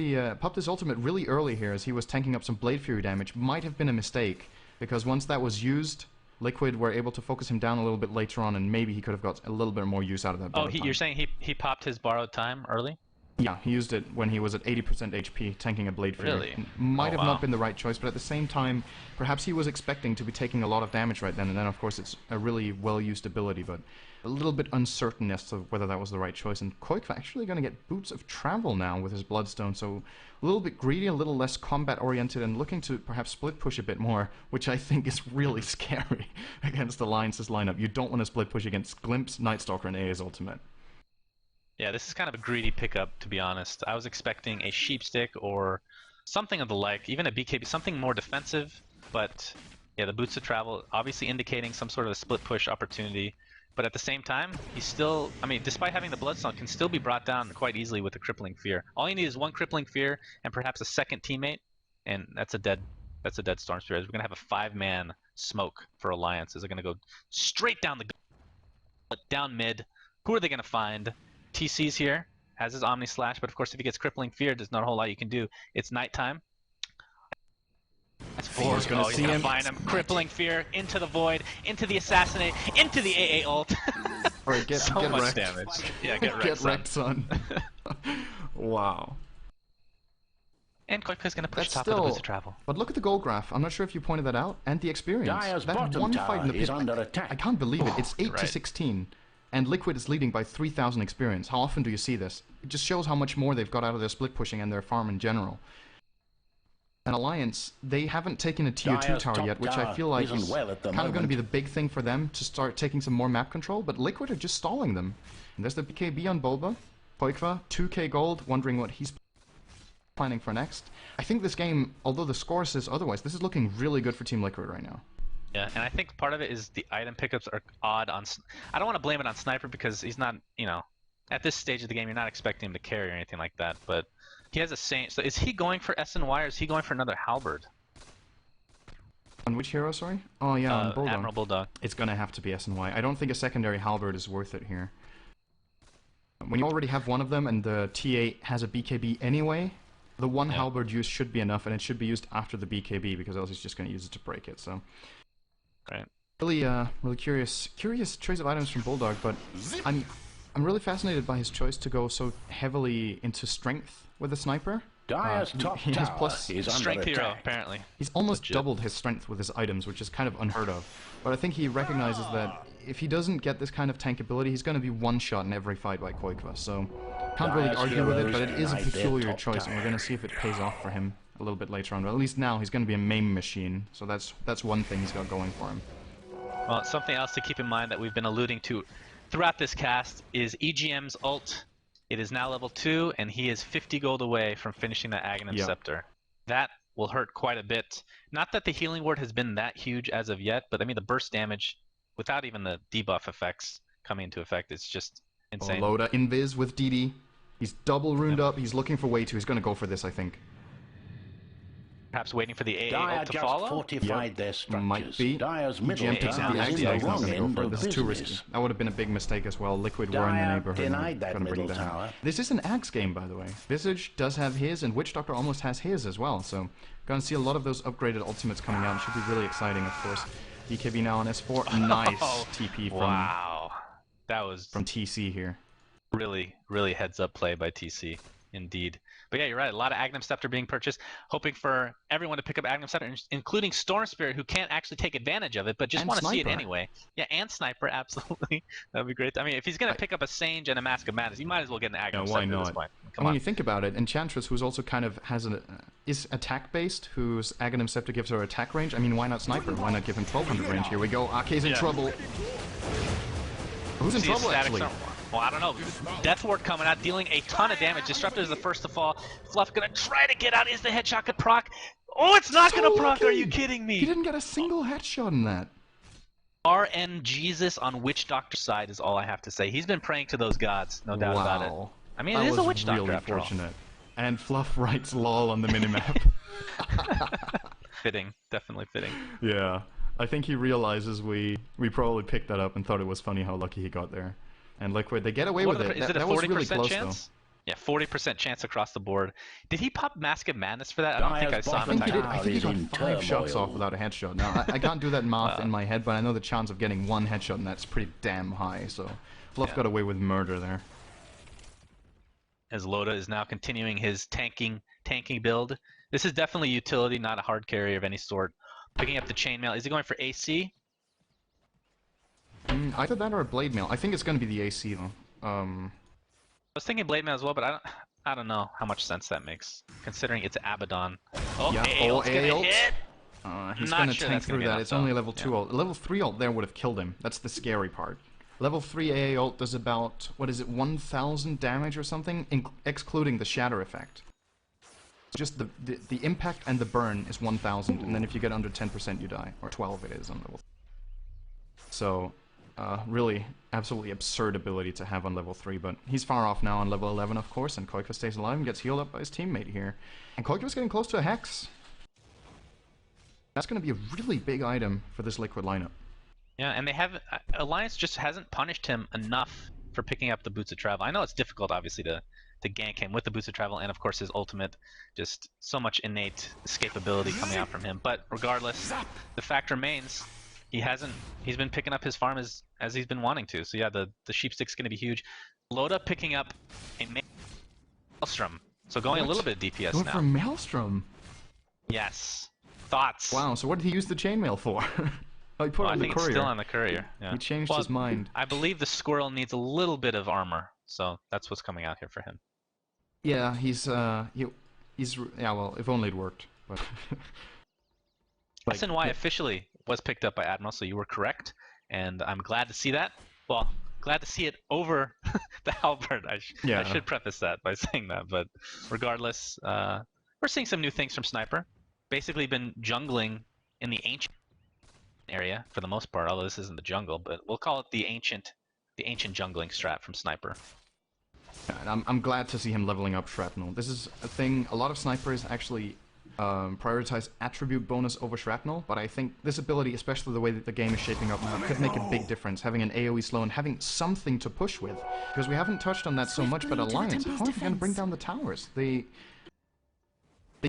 his ultimate really early here as he was tanking up some Blade Fury damage. Might have been a mistake, because once that was used, Liquid were able to focus him down a little bit later on, and maybe he could have got a little bit more use out of that. Oh, you're saying he popped his borrowed time early? Yeah, he used it when he was at 80% HP, tanking a Blade Fury. Really? Might have not been the right choice, but at the same time, perhaps he was expecting to be taking a lot of damage right then, and then of course it's a really well-used ability, but a little bit uncertain as to whether that was the right choice. And Koikva actually going to get Boots of Travel now with his Bloodstone, so a little bit greedy, a little less combat-oriented, and looking to perhaps split push a bit more, which I think is really scary against Alliance's lineup. You don't want to split push against Glimpse, Night Stalker, and AA's ultimate. Yeah, this is kind of a greedy pickup, to be honest. I was expecting a Sheepstick or something of the like, even a BKB, something more defensive, but yeah, the Boots of Travel obviously indicating some sort of a split push opportunity. But at the same time, he's still, I mean, despite having the Bloodstone, can still be brought down quite easily with the Crippling Fear. All you need is one Crippling Fear and perhaps a second teammate, and that's a dead Storm Spirit. We're going to have a 5-man smoke for Alliance. Is it going to go straight down down mid? Who are they going to find? TC's here, has his Omni Slash, but of course if he gets Crippling Fear, there's not a whole lot you can do. It's nighttime. That's 4. He's gonna find him. Crippling Fear into the Void, into the Assassinate, into the AA ult. Alright, get much wrecked. Damage. Yeah, get wrecked, son. Wow. And Koikva's gonna push top of the Boots of Travel. But look at the goal graph. I'm not sure if you pointed that out, and the experience. That one fight in the pit, I can't believe it. It's 8 to 16. And Liquid is leading by 3,000 experience. How often do you see this? It just shows how much more they've got out of their split pushing and their farm in general. And Alliance, they haven't taken a tier 2 tower yet, which I feel like is kind of going to be the big thing for them to start taking some more map control, but Liquid are just stalling them. And there's the BKB on Bulba. Koikva, 2k gold, wondering what he's planning for next. I think this game, although the score says otherwise, this is looking really good for Team Liquid right now. Yeah, and I think part of it is the item pickups are odd on... I don't want to blame it on Sniper because he's not, you know... At this stage of the game, you're not expecting him to carry or anything like that, but he has a Saint. So is he going for SNY or is he going for another Halberd? On which hero, sorry? Oh yeah, on Bulldog. Admiral Bulldog. It's going to have to be SNY. I don't think a secondary Halberd is worth it here. When you already have one of them and the TA has a BKB anyway, the one Halberd use should be enough, and it should be used after the BKB because else he's just going to use it to break it, so... Right. Really curious choice of items from Bulldog, but I'm really fascinated by his choice to go so heavily into strength with the sniper. He has plus strength hero, apparently. He's almost doubled his strength with his items, which is kind of unheard of. But I think he recognizes that if he doesn't get this kind of tank ability, he's going to be one-shot in every fight by Koikva. So can't really argue with it, but it is a peculiar choice, and we're going to see if it pays off for him a little bit later on. But at least now he's going to be a main machine, so that's one thing he's got going for him. Well, something else to keep in mind that we've been alluding to throughout this cast is EGM's ult. It is now level 2, and he is 50 gold away from finishing the Aghanim Scepter. That will hurt quite a bit. Not that the healing ward has been that huge as of yet, but I mean the burst damage, without even the debuff effects coming into effect, it's just insane. Oh, Loda invis with DD. He's double runed up. He's looking for way 2. He's going to go for this, I think. Perhaps waiting for the AA ult to follow? Fortified their structures. Might be. Dire's middle takes tower the is Axe, the he's not wrong going to go end for it. of This is too business. risky. That would have been a big mistake as well. Liquid were in the neighborhood. Denied that gonna middle bring it down. tower. This is an Axe game, by the way. Visage does have his, and Witch Doctor almost has his as well. So, going to see a lot of those upgraded ultimates coming out. It should be really exciting, of course. BKB now on S4. Nice TP from TC here. Really, really heads up play by TC. Indeed. But yeah, you're right. A lot of Aghanim Scepter being purchased, hoping for everyone to pick up Aghanim Scepter, including Storm Spirit, who can't actually take advantage of it, but just want to see it anyway. Yeah, and Sniper, absolutely. That would be great. I mean, if he's going to pick up a Sage and a Mask of Madness, you might as well get an Aghanim Scepter at this point. when you think about it, Enchantress, who's also kind of is attack-based, whose Aghanim Scepter gives her attack range. I mean, why not Sniper? Why not give him 1200 range? Here we go. RK's in trouble. Who's in trouble, actually? Well, I don't know. Death Ward coming out, dealing a ton of damage. Disruptor is the first to fall. Fluff gonna try to get out. Is the headshot gonna proc? Oh, it's not gonna proc. Are you kidding me? He didn't get a single headshot in that. RN Jesus on Witch Doctor's side is all I have to say. He's been praying to those gods, no doubt about it. I mean, it is a Witch Doctor after all. And Fluff writes lol on the minimap. Fitting, definitely fitting. Yeah, I think he realizes we probably picked that up and thought it was funny how lucky he got there. And Liquid, they get away with it. Is it a 40% chance? Yeah, 40% chance across the board. Did he pop Mask of Madness for that? I don't think I saw him. I think he got 5 shots off without a headshot. Now, I can't do that math in my head, but I know the chance of getting 1 headshot and that's pretty damn high. So Fluff got away with murder there. As Loda is now continuing his tanking build. This is definitely utility, not a hard carry of any sort. Picking up the chainmail. Is he going for AC? Either that or a blade mail. I think it's going to be the AC though. I was thinking blade mail as well, but I don't know how much sense that makes, considering it's Abaddon. Oh, yeah. AO's gonna hit. He's going to tank through that. It's only a level 2 ult. Level 3 ult there would have killed him. That's the scary part. Level 3 AA ult does about, what is it, 1000 damage or something, excluding the shatter effect. Just the impact and the burn is 1000, and then if you get under 10% you die, or 12 it is on level 3. So, really, absolutely absurd ability to have on level 3, but he's far off now on level 11, of course, and KOIKA stays alive and gets healed up by his teammate here. And KOIKA's getting close to a Hex. That's going to be a really big item for this Liquid lineup. Yeah, and they have Alliance just hasn't punished him enough for picking up the Boots of Travel. I know it's difficult, obviously, to gank him with the Boots of Travel, and of course his ultimate, just so much innate escapability coming out from him. But regardless, the fact remains, he's been picking up his farm as he's been wanting to. So yeah, the Sheepstick's going to be huge. Loda picking up a Maelstrom, so going a little bit DPS going now. For Maelstrom? Yes. Thoughts? Wow, so what did he use the chainmail for? Oh, he put it on the courier. It's still on the courier. Yeah. He changed his mind. I believe the squirrel needs a little bit of armor, so that's what's coming out here for him. Yeah, he's yeah, well, if only it worked. But SNY officially was picked up by Admiral, so you were correct, and I'm glad to see that. Well, glad to see it over the halberd. I should preface that by saying that, but regardless, we're seeing some new things from Sniper. Basically been jungling in the ancient area for the most part, although this isn't the jungle, but we'll call it the ancient jungling strat from Sniper. Yeah, and I'm glad to see him leveling up Shrapnel. This is a thing, a lot of snipers actually prioritize attribute bonus over Shrapnel, but I think this ability, especially the way that the game is shaping up now, could make a big difference, having an AoE slow and having something to push with. Because we haven't touched on that so much, but Alliance, how are they going to bring down the towers? They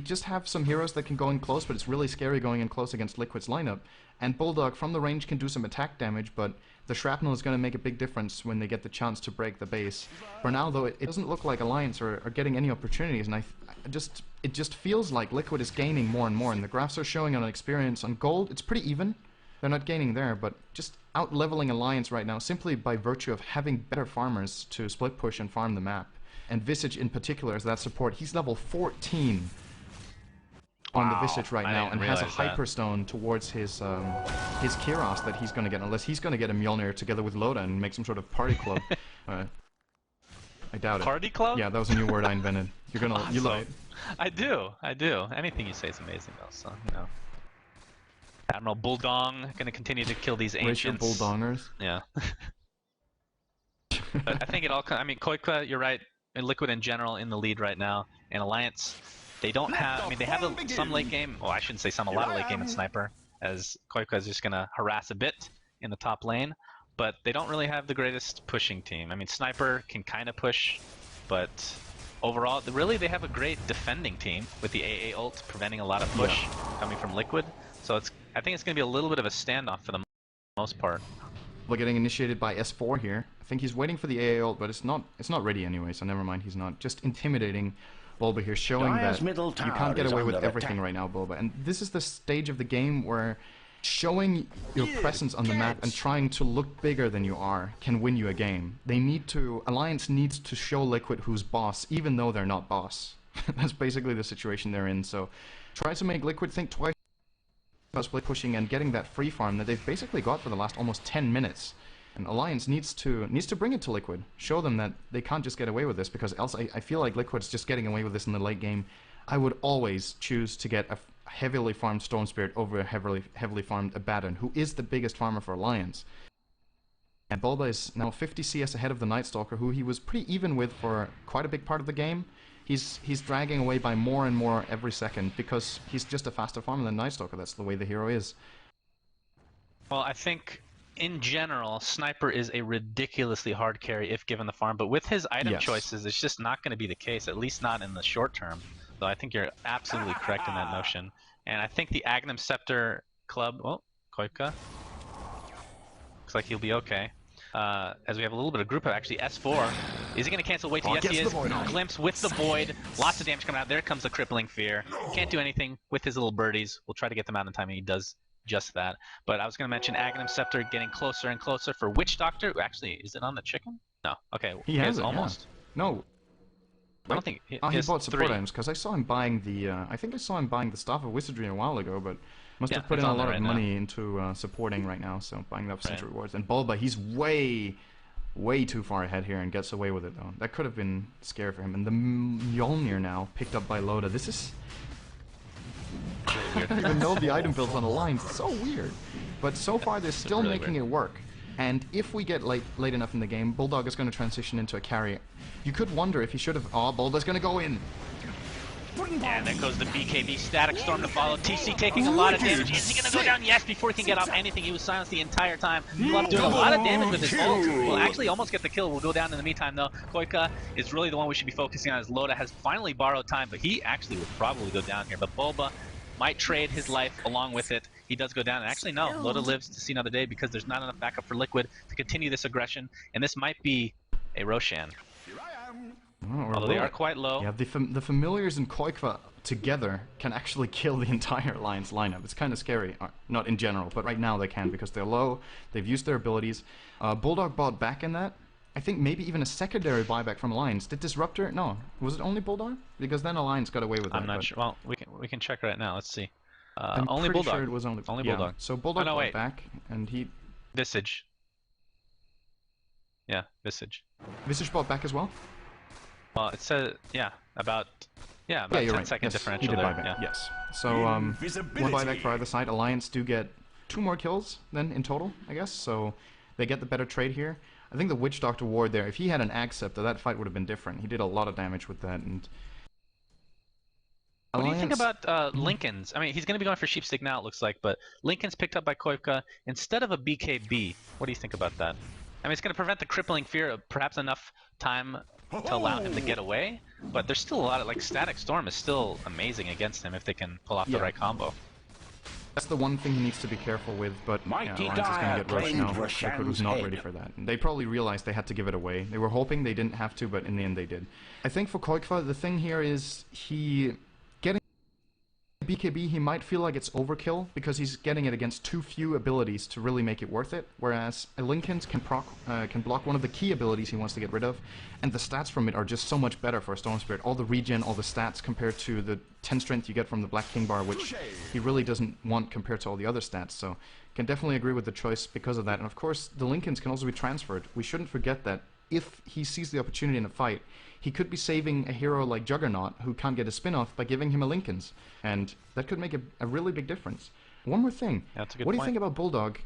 just have some heroes that can go in close, but it's really scary going in close against Liquid's lineup. And Bulldog from the range can do some attack damage, but the Shrapnel is going to make a big difference when they get the chance to break the base. For now, though, it doesn't look like Alliance are getting any opportunities, and it just feels like Liquid is gaining more and more, and the graphs are showing on experience. On gold, it's pretty even. They're not gaining there, but just out-leveling Alliance right now simply by virtue of having better farmers to split push and farm the map. And Vici in particular is that support. He's level 14. On the Vici right now, and has a Hyperstone towards his Kiros that he's going to get, unless he's going to get a Mjolnir together with Loda and make some sort of party club. I doubt it. Party club? Yeah, that was a new word I invented. You're gonna, awesome. You like? I do. Anything you say is amazing, though. So you know. Admiral Bulldong going to continue to kill these ancients. Bulldongers. Yeah. But I think it all. I mean, KOIKA, you're right. And Liquid in general in the lead right now, and Alliance. They don't have, I mean, they have some late game, well, I shouldn't say some, a lot of late game in Sniper, as KOIKA is just going to harass a bit in the top lane, but they don't really have the greatest pushing team. I mean, Sniper can kind of push, but overall, really, they have a great defending team with the AA ult preventing a lot of push coming from Liquid, so I think it's going to be a little bit of a standoff for the most part. We're getting initiated by S4 here. I think he's waiting for the AA ult, but it's not ready anyway, so never mind, he's not. Just intimidating Bulba here, showing that you can't get away with everything right now, Bulba. And this is the stage of the game where showing your presence on the map and trying to look bigger than you are can win you a game. Alliance needs to show Liquid who's boss, even though they're not boss. That's basically the situation they're in. So try to make Liquid think twice about split pushing and getting that free farm that they've basically got for the last almost 10 minutes. And Alliance needs to bring it to Liquid. Show them that they can't just get away with this, because else I feel like Liquid's just getting away with this in the late game. I would always choose to get a heavily farmed Storm Spirit over a heavily farmed Abaddon, who is the biggest farmer for Alliance. And Bulba is now 50 CS ahead of the Night Stalker, who he was pretty even with for quite a big part of the game. He's dragging away by more and more every second, because he's just a faster farmer than Night Stalker. That's the way the hero is. Well, I think in general, Sniper is a ridiculously hard carry if given the farm, but with his item choices, it's just not going to be the case, at least not in the short term. So I think you're absolutely correct in that notion. And I think the Agnum Scepter club, oh, Koipka, looks like he'll be okay. As we have a little bit of group of actually S4. Is he going to cancel? Wait, yes he is. Glimpse with the Void. Lots of damage coming out. There comes the Crippling Fear. Can't do anything with his little birdies. We'll try to get them out in time, and he does just that. But I was going to mention Agnum Scepter getting closer and closer for Witch Doctor. Actually, is it on the chicken? No. Okay. He has it, almost. Yeah. No. I don't think he bought support items, because I saw him buying the. I think I saw him buying the Staff of Wizardry a while ago, but must have put in a lot of money into supporting right now. So buying up Century Rewards. And Bulba, he's way too far ahead here and gets away with it though. That could have been scary for him. And the Mjolnir now picked up by Loda. This is. I don't even know the item builds on the lines. It's so weird. But so far they're still making it work. And if we get late enough in the game, Bulldog is going to transition into a carry. You could wonder if he should have... Oh, Bulldog's going to go in. And there goes the BKB Static Storm to follow. TC taking a lot of damage. Is he going to go down? Yes, before he can get off anything. He was silenced the entire time. Bluff doing a lot of damage with his ult. Will actually almost get the kill. We'll go down in the meantime, though. Koika is really the one we should be focusing on, as Loda has finally borrowed time, but he actually would probably go down here. But Bulba might trade his life along with it. He does go down, and actually no, Loda lives to see another day because there's not enough backup for Liquid to continue this aggression, and this might be a Roshan. Although they are quite low. Yeah, the Familiars and Koikva together can actually kill the entire Alliance lineup. It's kind of scary. Not in general, but right now they can, because they're low, they've used their abilities. Bulldog bought back in that. I think maybe even a secondary buyback from Alliance. Did Disruptor? No. Was it only Bulldog? Because then Alliance got away with that. I'm not sure. Well, we can check right now. Let's see. I'm only pretty Bulldog. Sure it was only Bulldog. So Bulldog bought back, and he... Visage. Yeah, Visage. Visage bought back as well? Well, it says, about 10 second differential he did there. Buyback. Yeah. Yes. So, one buyback for either side. Alliance do get 2 more kills then in total, I guess. So they get the better trade here. I think the Witch Doctor Ward there, if he had an Ag Scepter, that fight would have been different. He did a lot of damage with that. And what do you think about Lincoln's? I mean, he's going to be going for Sheepstick now, it looks like, but Lincoln's picked up by Koipka instead of a BKB. What do you think about that? I mean, it's going to prevent the Crippling Fear of perhaps enough time to allow him to get away, but there's still a lot of, like, Static Storm is still amazing against him if they can pull off the right combo. That's the one thing he needs to be careful with, but Alliance is going to get rushed now. Liquid was not ready for that. And they probably realized they had to give it away. They were hoping they didn't have to, but in the end they did. I think for Koikva, the thing here is getting BKB, he might feel like it's overkill because he's getting it against too few abilities to really make it worth it, whereas a Lincoln can block one of the key abilities he wants to get rid of, and the stats from it are just so much better for a Storm Spirit. All the regen, all the stats compared to the 10 strength you get from the Black King bar, which he really doesn't want compared to all the other stats, so can definitely agree with the choice because of that. And of course, the Lincolns can also be transferred. We shouldn't forget that if he sees the opportunity in a fight, he could be saving a hero like Juggernaut, who can't get a spin-off, by giving him a Lincoln's. And that could make a really big difference. One more thing. Yeah, that's a good what do you think about Bulldog?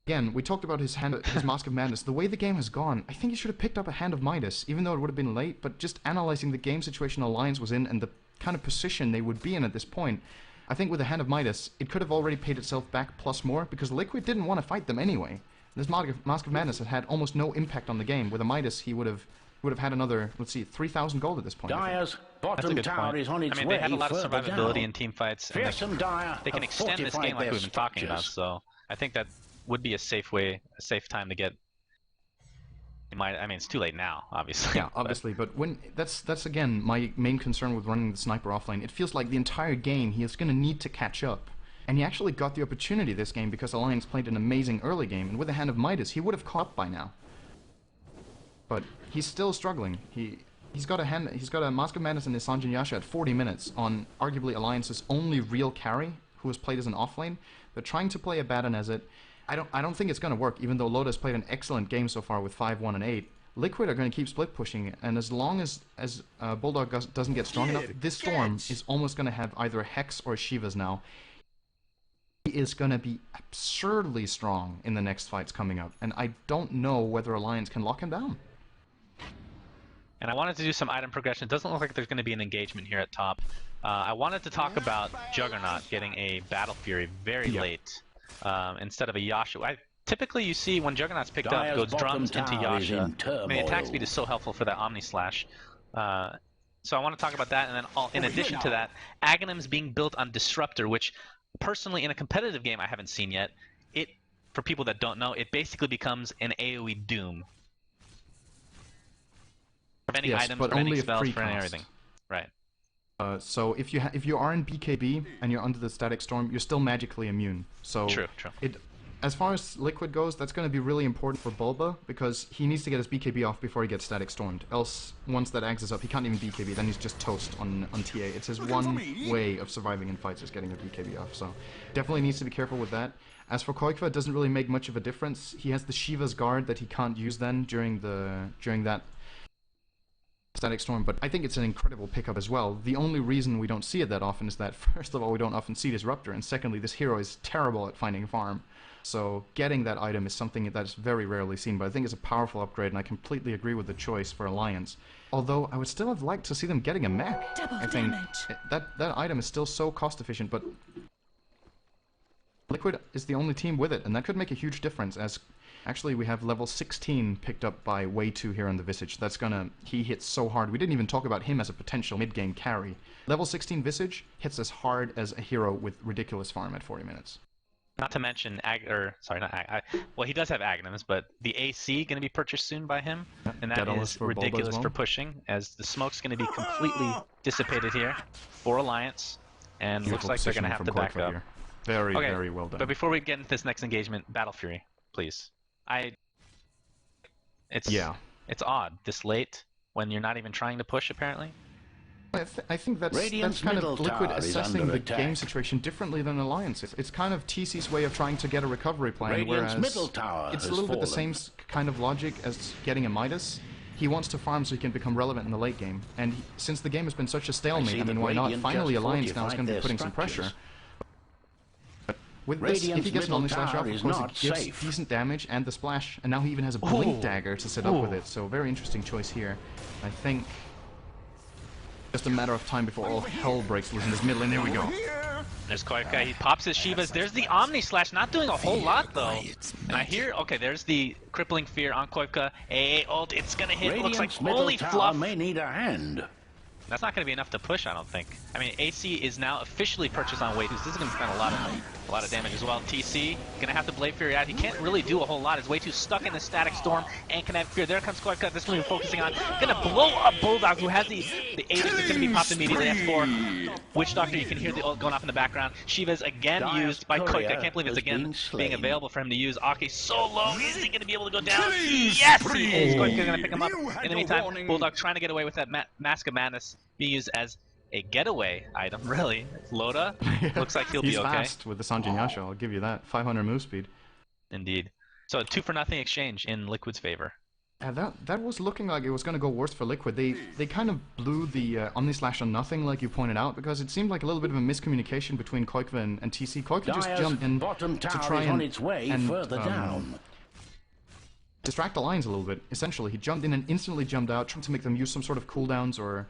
Again, we talked about his Mask of Madness. The way the game has gone, I think he should have picked up a Hand of Midas, even though it would have been late, but just analyzing the game situation Alliance was in and the kind of position they would be in at this point, I think with the Hand of Midas, it could have already paid itself back plus more, because Liquid didn't want to fight them anyway. This Mask of Madness had almost no impact on the game. With a Midas, he would have had another, let's see, 3,000 gold at this point. Dire's bottom tower is on its way. They have a lot of survivability in team fights. And they can extend this game like we've been talking about. So I think that would be a safe time to get. I mean, it's too late now, obviously. Yeah, obviously, but when that's again my main concern with running the Sniper offlane. It feels like the entire game he is going to need to catch up. And he actually got the opportunity this game because Alliance played an amazing early game, and with the hand of Midas, he would have caught up by now. But he's still struggling. He's got a Mask of Madness and his Sanjin Yasha at 40 minutes on arguably Alliance's only real carry, who has played as an offlane. They're trying to play a Abaddon as it. I don't think it's going to work, even though Lotus played an excellent game so far with 5-1 and 8. Liquid are going to keep split pushing, and as long as Bulldog doesn't get strong enough, this Storm is almost going to have either a Hex or a Shivas now. He is going to be absurdly strong in the next fights coming up, and I don't know whether Alliance can lock him down. And I wanted to do some item progression. It doesn't look like there's going to be an engagement here at top. I wanted to talk about Juggernaut getting a Battle Fury very late instead of a Yasha. Typically, you see when Juggernaut's picked up, it goes drums into Yasha. I mean, attack speed is so helpful for that Omni Slash. So I want to talk about that, and then in addition to that, Aghanim's being built on Disruptor, which personally in a competitive game I haven't seen yet. For people that don't know, it basically becomes an AoE Doom. Preventing items, preventing spells, preventing everything. Right. So if you are in BKB and you're under the Static Storm, you're still magically immune. So true. As far as Liquid goes, that's going to be really important for Bulba, because he needs to get his BKB off before he gets Static Stormed. Else, once that Axe is up, he can't even BKB, then he's just toast on TA. It's his one way of surviving in fights, is getting a BKB off, so definitely needs to be careful with that. As for Koikva, it doesn't really make much of a difference. He has the Shiva's Guard that he can't use then during that Static Storm, but I think it's an incredible pickup as well. The only reason we don't see it that often is that, first of all, we don't often see Disruptor, and secondly, this hero is terrible at finding farm. So getting that item is something that is very rarely seen, but I think it's a powerful upgrade, and I completely agree with the choice for Alliance. Although I would still have liked to see them getting a mech. I think that item is still so cost efficient, but Liquid is the only team with it, and that could make a huge difference, as actually we have level 16 picked up by Way2 here on the Visage. He hits so hard. We didn't even talk about him as a potential mid-game carry. Level 16 Visage hits as hard as a hero with ridiculous farm at 40 minutes. Not to mention, well, he does have Aghanims, but the AC going to be purchased soon by him, and that is ridiculous for pushing, as the smoke's going to be completely dissipated here for Alliance, and looks like they're going to have to back up. Very well done. But before we get into this next engagement, Battle Fury, please. It's odd this late when you're not even trying to push, apparently. I think that's kind of Liquid assessing the game situation differently than Alliance. It's kind of TC's way of trying to get a recovery plan, whereas it's a little bit the same kind of logic as getting a Midas. He wants to farm so he can become relevant in the late game, and since the game has been such a stalemate, I mean, why not? Finally, Alliance now is going to be putting some pressure. With this, if he gets an Omni Slash off, of course it gives decent damage and the splash, and now he even has a Blink Dagger to set up with it, so very interesting choice here. I think just a matter of time before all hell breaks loose in this middle, and there we go. There's Koikva, he pops his Shivas, there's the Omni Slash, not doing a whole lot though. And I hear, okay, there's the Crippling Fear on Koikva, AA ult, it's gonna hit, it looks like only fluff. May need a hand. That's not going to be enough to push, I don't think. I mean, AC is now officially purchased on Way2. This is going to spend a lot of damage as well. TC going to have to Blade Fury out. He can't really do a whole lot. As Way2 stuck in the Static Storm and can have fear. There comes Koikva. This is what we're focusing on. Going to blow up Bulldog, who has the Aegis that's going to be popped immediately. S4. Witch Doctor, you can hear the ult going off in the background. Shiva's again used by Koikva. I can't believe it's again being available for him to use. Aki so low. Is he going to be able to go down? Yes, he is. Koikva's going to pick him up. In the meantime, Bulldog trying to get away with that Mask of Madness being used as a getaway item, really. Loda looks like he'll be okay. He's fast with the Sanjin Yasha, I'll give you that. 500 move speed. Indeed. So a 2-for-0 exchange in Liquid's favor. That was looking like it was going to go worse for Liquid. They kind of blew the Omni Slash on nothing, like you pointed out, because it seemed like a little bit of a miscommunication between Koikva and TC. Koikva just jumped in to try and distract the lines a little bit. Essentially, he jumped in and instantly jumped out, trying to make them use some sort of cooldowns or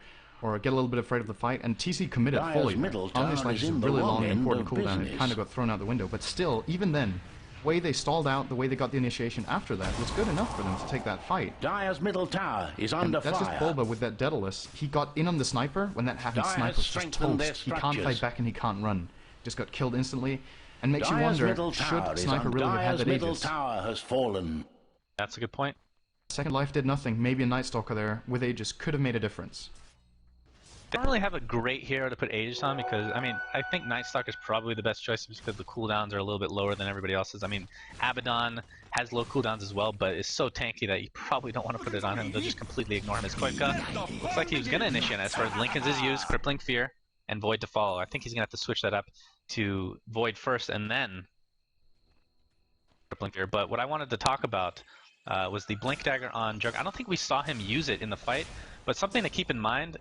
get a little bit afraid of the fight, and TC committed fully. Omni Slash is a really long and important cooldown, it kind of got thrown out the window, but still, even then, the way they stalled out, the way they got the initiation after that was good enough for them to take that fight. Dire's middle tower is under fire. That's just Bulba with that Daedalus. He got in on the sniper. When that happens, Sniper's just toast. He can't fight back and he can't run. Just got killed instantly, and makes you wonder, should Sniper really have had that Aegis? Tower has fallen. That's a good point. Second Life did nothing. Maybe a Night Stalker there with Aegis could have made a difference. Don't really have a great hero to put Aegis on because, I mean, I think Nightstalk is probably the best choice because the cooldowns are a little bit lower than everybody else's. I mean, Abaddon has low cooldowns as well, but it's so tanky that you probably don't want to put it on him. They'll just completely ignore him as Koika. Looks like he was going to initiate as far as Linken's is used, Crippling Fear, and Void to follow. I think he's going to have to switch that up to Void first and then Crippling Fear. But what I wanted to talk about was the Blink Dagger on Jug. I don't think we saw him use it in the fight, but something to keep in mind,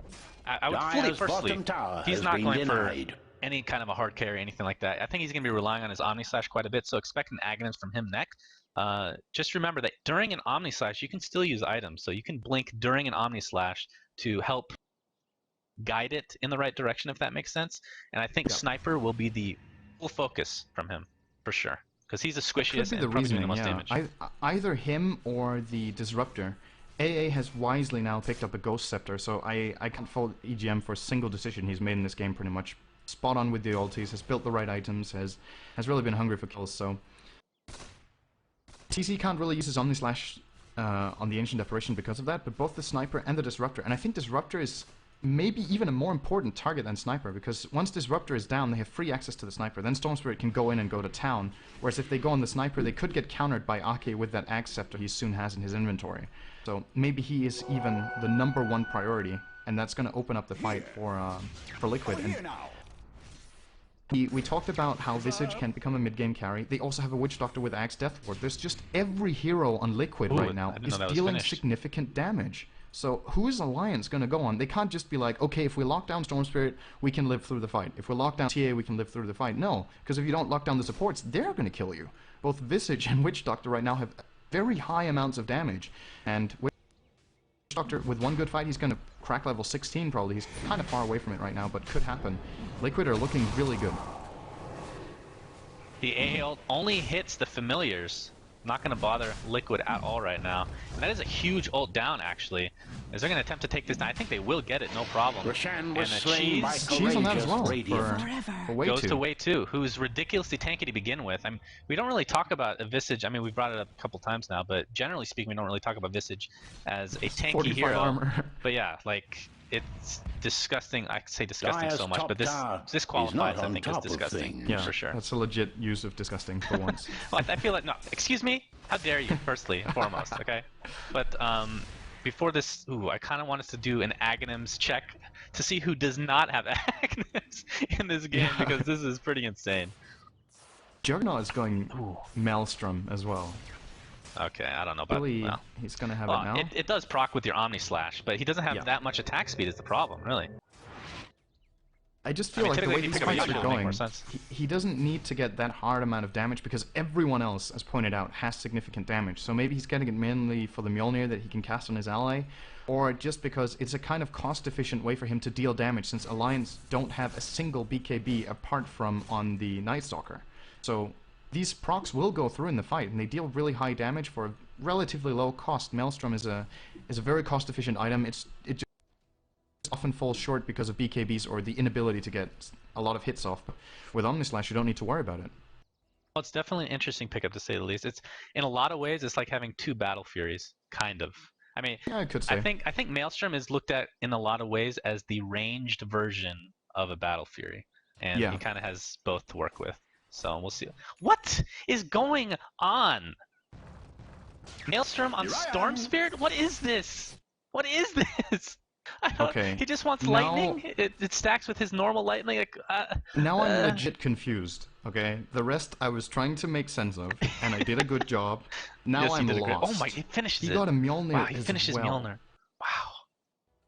I would fully personally, he's not going for any kind of a hard carry or anything like that. I think he's going to be relying on his Omni Slash quite a bit, so expect an Aghanims from him next. Just remember that during an Omni Slash, you can still use items, so you can blink during an Omni Slash to help guide it in the right direction, if that makes sense. And I think Sniper will be the full focus from him, for sure. Because he's the squishiest and probably doing the most damage. Either him or the Disruptor. AA has wisely now picked up a Ghost Scepter, so I can't fault EGM for a single decision he's made in this game pretty much. Spot on with the ultis, has built the right items, has really been hungry for kills, so... TC can't really use his Omni Slash on the Ancient Apparition because of that, but both the Sniper and the Disruptor, and I think Disruptor is maybe even a more important target than Sniper, because once Disruptor is down, they have free access to the Sniper. Then Storm Spirit can go in and go to town, whereas if they go on the Sniper, they could get countered by Ake with that Axe Scepter he soon has in his inventory. So maybe he is even the #1 priority, and that's going to open up the fight for Liquid. And we talked about how Visage can become a mid-game carry. They also have a Witch Doctor with Axe Death Ward. There's just every hero on Liquid right now is dealing significant damage. So who is Alliance going to go on? They can't just be like, okay, if we lock down Storm Spirit, we can live through the fight. If we lock down TA, we can live through the fight. No, because if you don't lock down the supports, they're going to kill you. Both Visage and Witch Doctor right now have very high amounts of damage. And Witch Doctor, with one good fight, he's going to crack level 16 probably. He's kind of far away from it right now, but could happen. Liquid are looking really good. The AA ult only hits the familiars. Not going to bother Liquid at all right now. And that is a huge ult down, actually. Is they're going to attempt to take this down? I think they will get it, no problem. And Cheese on that as well. For way goes to Way 2, who's ridiculously tanky to begin with. I mean, we don't really talk about a Visage. I mean, we brought it up a couple times now, but generally speaking, we don't really talk about Visage as a tanky hero. Armor. But yeah, like, it's disgusting. I say disgusting so much, but this qualifies, I think, as disgusting. Yeah, for sure. That's a legit use of disgusting for once. Well, I feel like, no, excuse me? How dare you, firstly and foremost, okay? But before this, I kind of want us to do an Aghanims check to see who does not have Aghanims in this game, because this is pretty insane. Juggernaut is going Maelstrom as well. Okay, I don't know about that. He's going to have it now. It does proc with your Omni Slash, but he doesn't have that much attack speed is the problem, really. I just feel like the way these fights are going, he doesn't need to get that hard amount of damage because everyone else, as pointed out, has significant damage. So maybe he's getting it mainly for the Mjolnir that he can cast on his ally, or just because it's a kind of cost-efficient way for him to deal damage since Alliance don't have a single BKB apart from on the Night Stalker. So these procs will go through in the fight, and they deal really high damage for a relatively low cost. Maelstrom is a very cost-efficient item. It just often falls short because of BKBs or the inability to get a lot of hits off. But with Omnislash, you don't need to worry about it. Well, it's definitely an interesting pickup to say the least. It's in a lot of ways, it's like having two Battle Furies, kind of. I mean, yeah, I could say. I think Maelstrom is looked at in a lot of ways as the ranged version of a Battle Fury, and he kind of has both to work with. So we'll see. What is going on? Maelstrom on Storm Spirit? What is this? What is this? Okay. He just wants lightning? It stacks with his normal lightning? Like, now I'm legit confused, okay? The rest I was trying to make sense of, and I did a good job. Now I'm lost. Oh my, he finished it. He got a Mjolnir Wow, he finished his Mjolnir. Wow.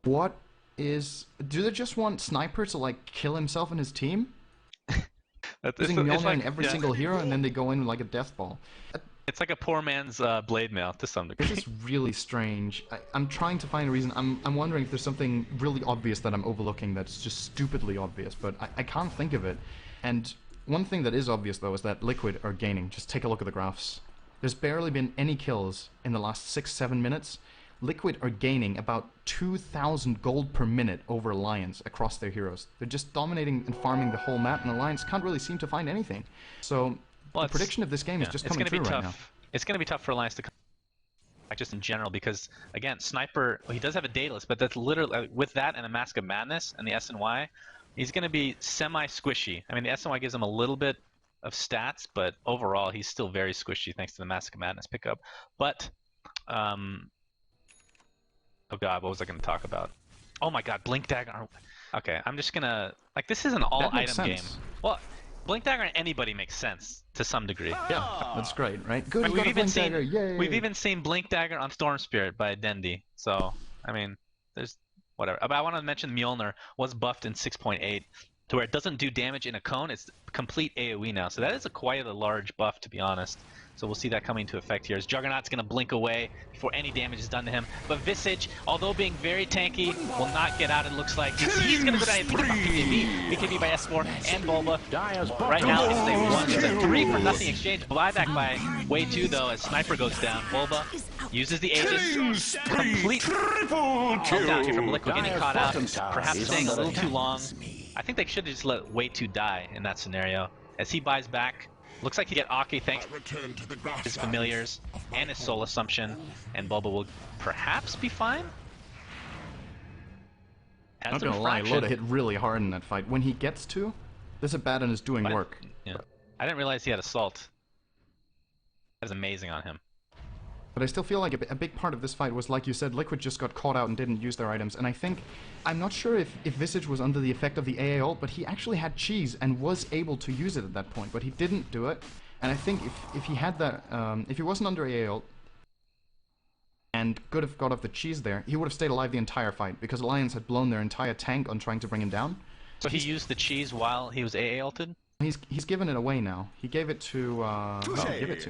What is... Do they just want Sniper to, like, kill himself and his team? Using Mjolnir like, in every single hero, and then they go in like a death ball. It's like a poor man's blade mail to some degree. This is really strange. I'm trying to find a reason. I'm wondering if there's something really obvious that I'm overlooking that's just stupidly obvious, but I can't think of it. And one thing that is obvious, though, is that Liquid are gaining. Just take a look at the graphs. There's barely been any kills in the last 6-7 minutes. Liquid are gaining about 2,000 gold per minute over Alliance across their heroes. They're just dominating and farming the whole map, and Alliance can't really seem to find anything. So the prediction of this game is just coming through right now. It's going to be tough for Alliance to come. just in general, because again, Sniper, well, he does have a Daedalus, but that's literally with that and a Mask of Madness and the SNY, he's going to be semi-squishy. I mean, the SNY gives him a little bit of stats, but overall, he's still very squishy thanks to the Mask of Madness pickup. But, oh god, what was I going to talk about? Oh my god, Blink Dagger. Okay, I'm just gonna, like, this is an all-item game. Well, Blink Dagger on anybody makes sense to some degree. Yeah, that's great, right? Good, we've even seen Blink Dagger on Storm Spirit by Dendi. So, I mean, there's whatever. But I want to mention Mjolnir was buffed in 6.8 to where it doesn't do damage in a cone. It's complete AoE now. So that is quite a large buff, to be honest. So we'll see that coming into effect here. As Juggernaut's going to blink away before any damage is done to him. But Vici, although being very tanky, will not get out, it looks like. He's going to go down. BKB by S4 and Bulba. Right now, it's a 3-for-0 exchange. Buyback by Way2, though, as Sniper goes down. Bulba uses the Aegis. Complete down here from Liquid, getting caught out. Perhaps staying a little too long. I think they should have just let Way2 die in that scenario. As he buys back, looks like he get Aki thanks to his familiars and his soul assumption, and Bulba will perhaps be fine. I'm not gonna lie, Loda hit really hard in that fight. When he gets to, this Abaddon is doing work. Yeah. I didn't realize he had Assault. That is amazing on him. But I still feel like a big part of this fight was, like you said, Liquid just got caught out and didn't use their items. And I think, I'm not sure if Vici was under the effect of the AA ult, but he actually had cheese and was able to use it at that point. But he didn't do it. And I think if he had that, if he wasn't under AA ult and could have got off the cheese there, he would have stayed alive the entire fight because Alliance had blown their entire tank on trying to bring him down. So he used the cheese while he was AA ulted? He's given it away now. He gave it to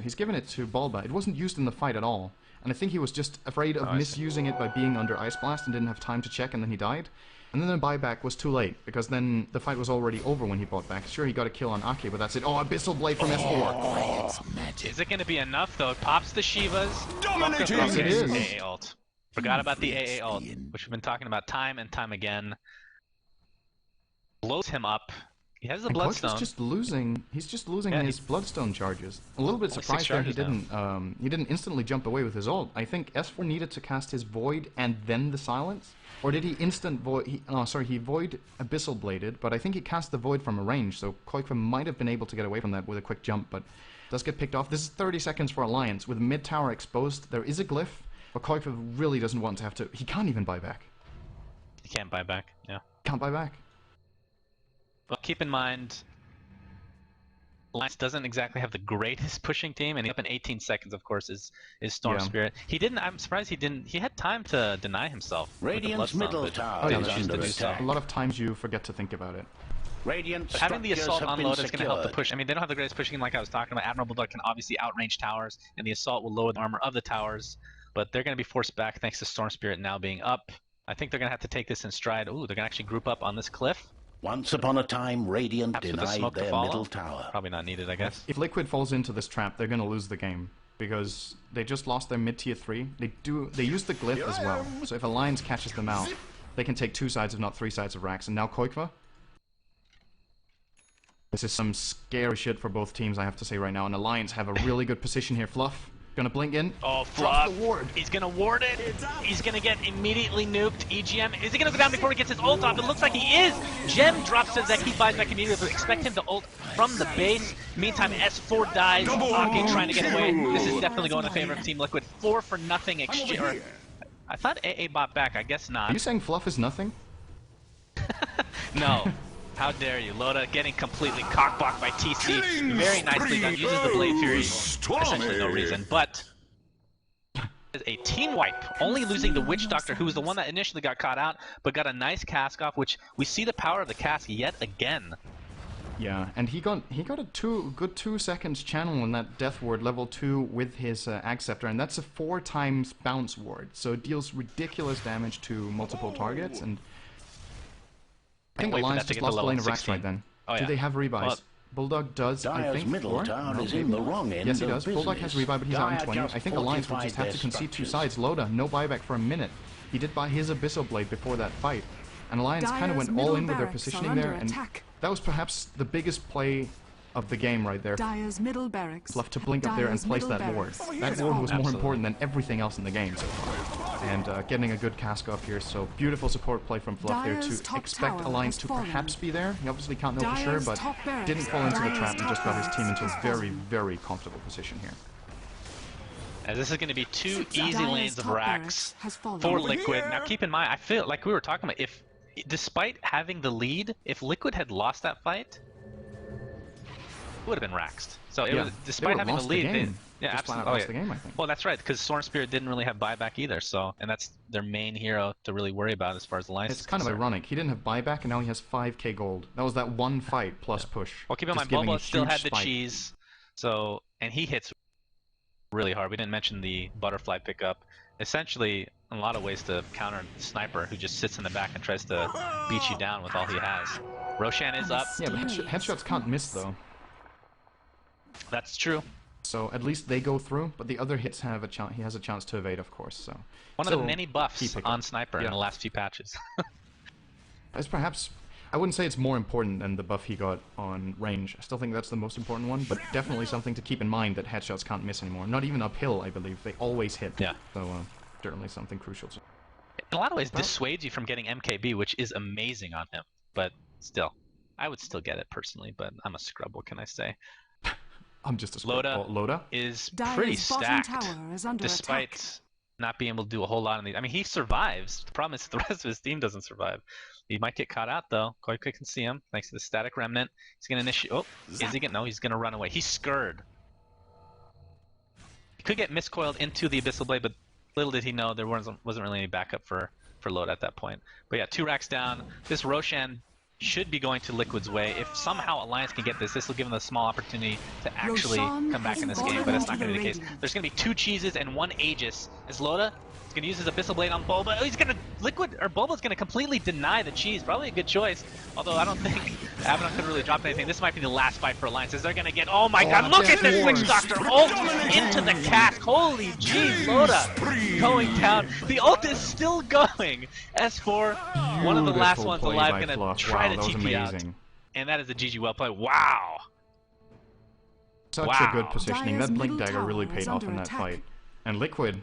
he's given it to Bulba. It wasn't used in the fight at all. And I think he was just afraid of misusing it by being under Ice Blast and didn't have time to check, and then he died. And then the buyback was too late, because then the fight was already over when he bought back. Sure, he got a kill on Aki, but that's it. Oh, Abyssal Blade from S4. Is it going to be enough, though? It pops the Shivas. Dominating! Yes, it is. AA ult. Forgot about the AA ult, which we've been talking about time and time again. Blows him up. He has the Bloodstone. He's just losing his Bloodstone charges. A little bit surprised there he didn't instantly jump away with his ult. I think S4 needed to cast his Void and then the Silence. Or did he instant Void? He Void Abyssal Bladed, but I think he cast the Void from a range, so Koikva might have been able to get away from that with a quick jump, but does get picked off. This is 30 seconds for Alliance. With mid tower exposed, there is a glyph, but Koikva really doesn't want to have to. He can't even buy back. He can't buy back, yeah. Can't buy back. Well, keep in mind, Alliance doesn't exactly have the greatest pushing team, and up in 18 seconds, of course, is Storm Spirit. He didn't. I'm surprised he didn't. He had time to deny himself. Radiant's middle tower is under attack. A lot of times you forget to think about it. Radiant having the assault unload is going to help the push. I mean, they don't have the greatest pushing team like I was talking about. Admiral Bulldog can obviously outrange towers, and the assault will lower the armor of the towers, but they're going to be forced back thanks to Storm Spirit now being up. I think they're going to have to take this in stride. Ooh, they're going to actually group up on this cliff. Once upon a time, Radiant denied their middle tower. Probably not needed, I guess. If Liquid falls into this trap, they're going to lose the game. Because they just lost their mid-tier 3. They use the glyph as well. So if Alliance catches them out, they can take 2 sides, if not 3 sides of Rax. And now Koikva. This is some scary shit for both teams, I have to say right now. And Alliance have a really good position here. Fluff. Gonna blink in. Oh, Fluff. He's gonna ward it. He's gonna get immediately nuked. EGM. Is he gonna go down before he gets his ult off? It looks like he is. Gem drops to Zek. He buys back immediately. But expect him to ult from the base. Meantime, S4 dies. Aki trying to get away. This is definitely going in favor of Team Liquid. 4-for-0 exchange. I thought AA bought back. I guess not. Are you saying Fluff is nothing? No. How dare you? Loda getting completely cockblocked by TC. Very nicely done. Uses the Blade Fury. Essentially no reason. But a team wipe. Only losing the Witch Doctor, who was the one that initially got caught out, but got a nice cask off, which we see the power of the cask yet again. Yeah, and he got a good 2 seconds channel on that Death Ward level 2 with his Ag Scepter, and that's a 4 times bounce ward. So it deals ridiculous damage to multiple targets, and I think Alliance just lost the lane of Rax right then. Oh, yeah. Do they have rebuys? Bulldog does, I think, middle tower is in the wrong end. Yes, he does. Bulldog has rebuy, but he's out in 20. I think Alliance would just have to concede 2 sides. Loda, no buyback for a minute. He did buy his Abyssal Blade before that fight. And Alliance kind of went all in with their positioning there, and that was perhaps the biggest play of the game right there. Dyer's middle barracks. Left to blink up there and place that ward. That ward was more important than everything else in the game so far. And getting a good cask off here, so beautiful support play from Fluff there to expect Alliance to perhaps be there. He obviously can't know for sure, but didn't fall into the trap and just got his team into a very, very comfortable position here. As this is going to be two easy lanes of racks for Liquid. Now keep in mind, I feel like we were talking about, if despite having the lead, if Liquid had lost that fight, it would have been raxed. So it was, despite having the lead, yeah, absolutely. Lost the game, I think. Well, that's right, because Storm Spirit didn't really have buyback either. So, and that's their main hero to really worry about as far as Alliance is concerned. It's kind of ironic. He didn't have buyback, and now he has 5k gold. That was that one fight plus push. Well, keep in mind, Bobo still had the cheese, so and he hits really hard. We didn't mention the butterfly pickup. Essentially, in a lot of ways to counter the sniper who just sits in the back and tries to beat you down with all he has. Roshan is up. Yeah, but headshots can't miss though. That's true. So at least they go through, but the other hits have a chance. He has a chance to evade, of course. So one of the many buffs on sniper in the last few patches. It's perhaps, I wouldn't say it's more important than the buff he got on range. I still think that's the most important one, but definitely something to keep in mind that headshots can't miss anymore. Not even uphill, I believe. They always hit. Yeah. So certainly something crucial. In a lot of ways, dissuades you from getting MKB, which is amazing on him. But still, I would still get it personally, but I'm a scrub, what can I say? I'm just a scrub. Loda is pretty stacked, despite not being able to do a whole lot on these. I mean, he survives. The problem is the rest of his team doesn't survive. He might get caught out though. Quite quick can see him thanks to the static remnant. He's gonna initiate. Oh, is he gonna? No, he's gonna run away. He's scared. He could get miscoiled into the Abyssal Blade, but little did he know there wasn't really any backup for Loda at that point. But yeah, 2 racks down. This Roshan should be going to Liquid's way. If somehow Alliance can get this will give them a small opportunity to actually come back in this game, but that's not going to be the case. There's going to be 2 cheeses and 1 Aegis. As Loda is going to use his Abyssal Blade on Boba. Oh, he's going to Boba's going to completely deny the cheese. Probably a good choice. Although I don't think Abaddon could really drop anything. This might be the last fight for Alliance. They're going to get, oh my god, look at this Witch Doctor ult into the cask. Holy jeez, Loda going down. The ult is still going. As for one of the last ones alive, going to try to TP out. And that is a GG well played. Wow. Such a good positioning. That Blink Dagger really paid off in that fight. And Liquid,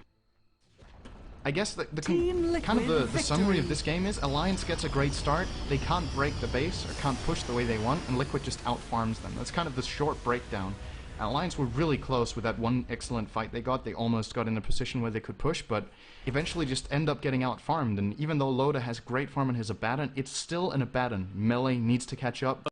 I guess the summary of this game is Alliance gets a great start, they can't break the base or can't push the way they want, and Liquid just outfarms them. That's kind of the short breakdown. Alliance were really close with that one excellent fight they got. They almost got in a position where they could push, but eventually just end up getting outfarmed. And even though Loda has great farm in his Abaddon, it's still an Abaddon. Melee needs to catch up.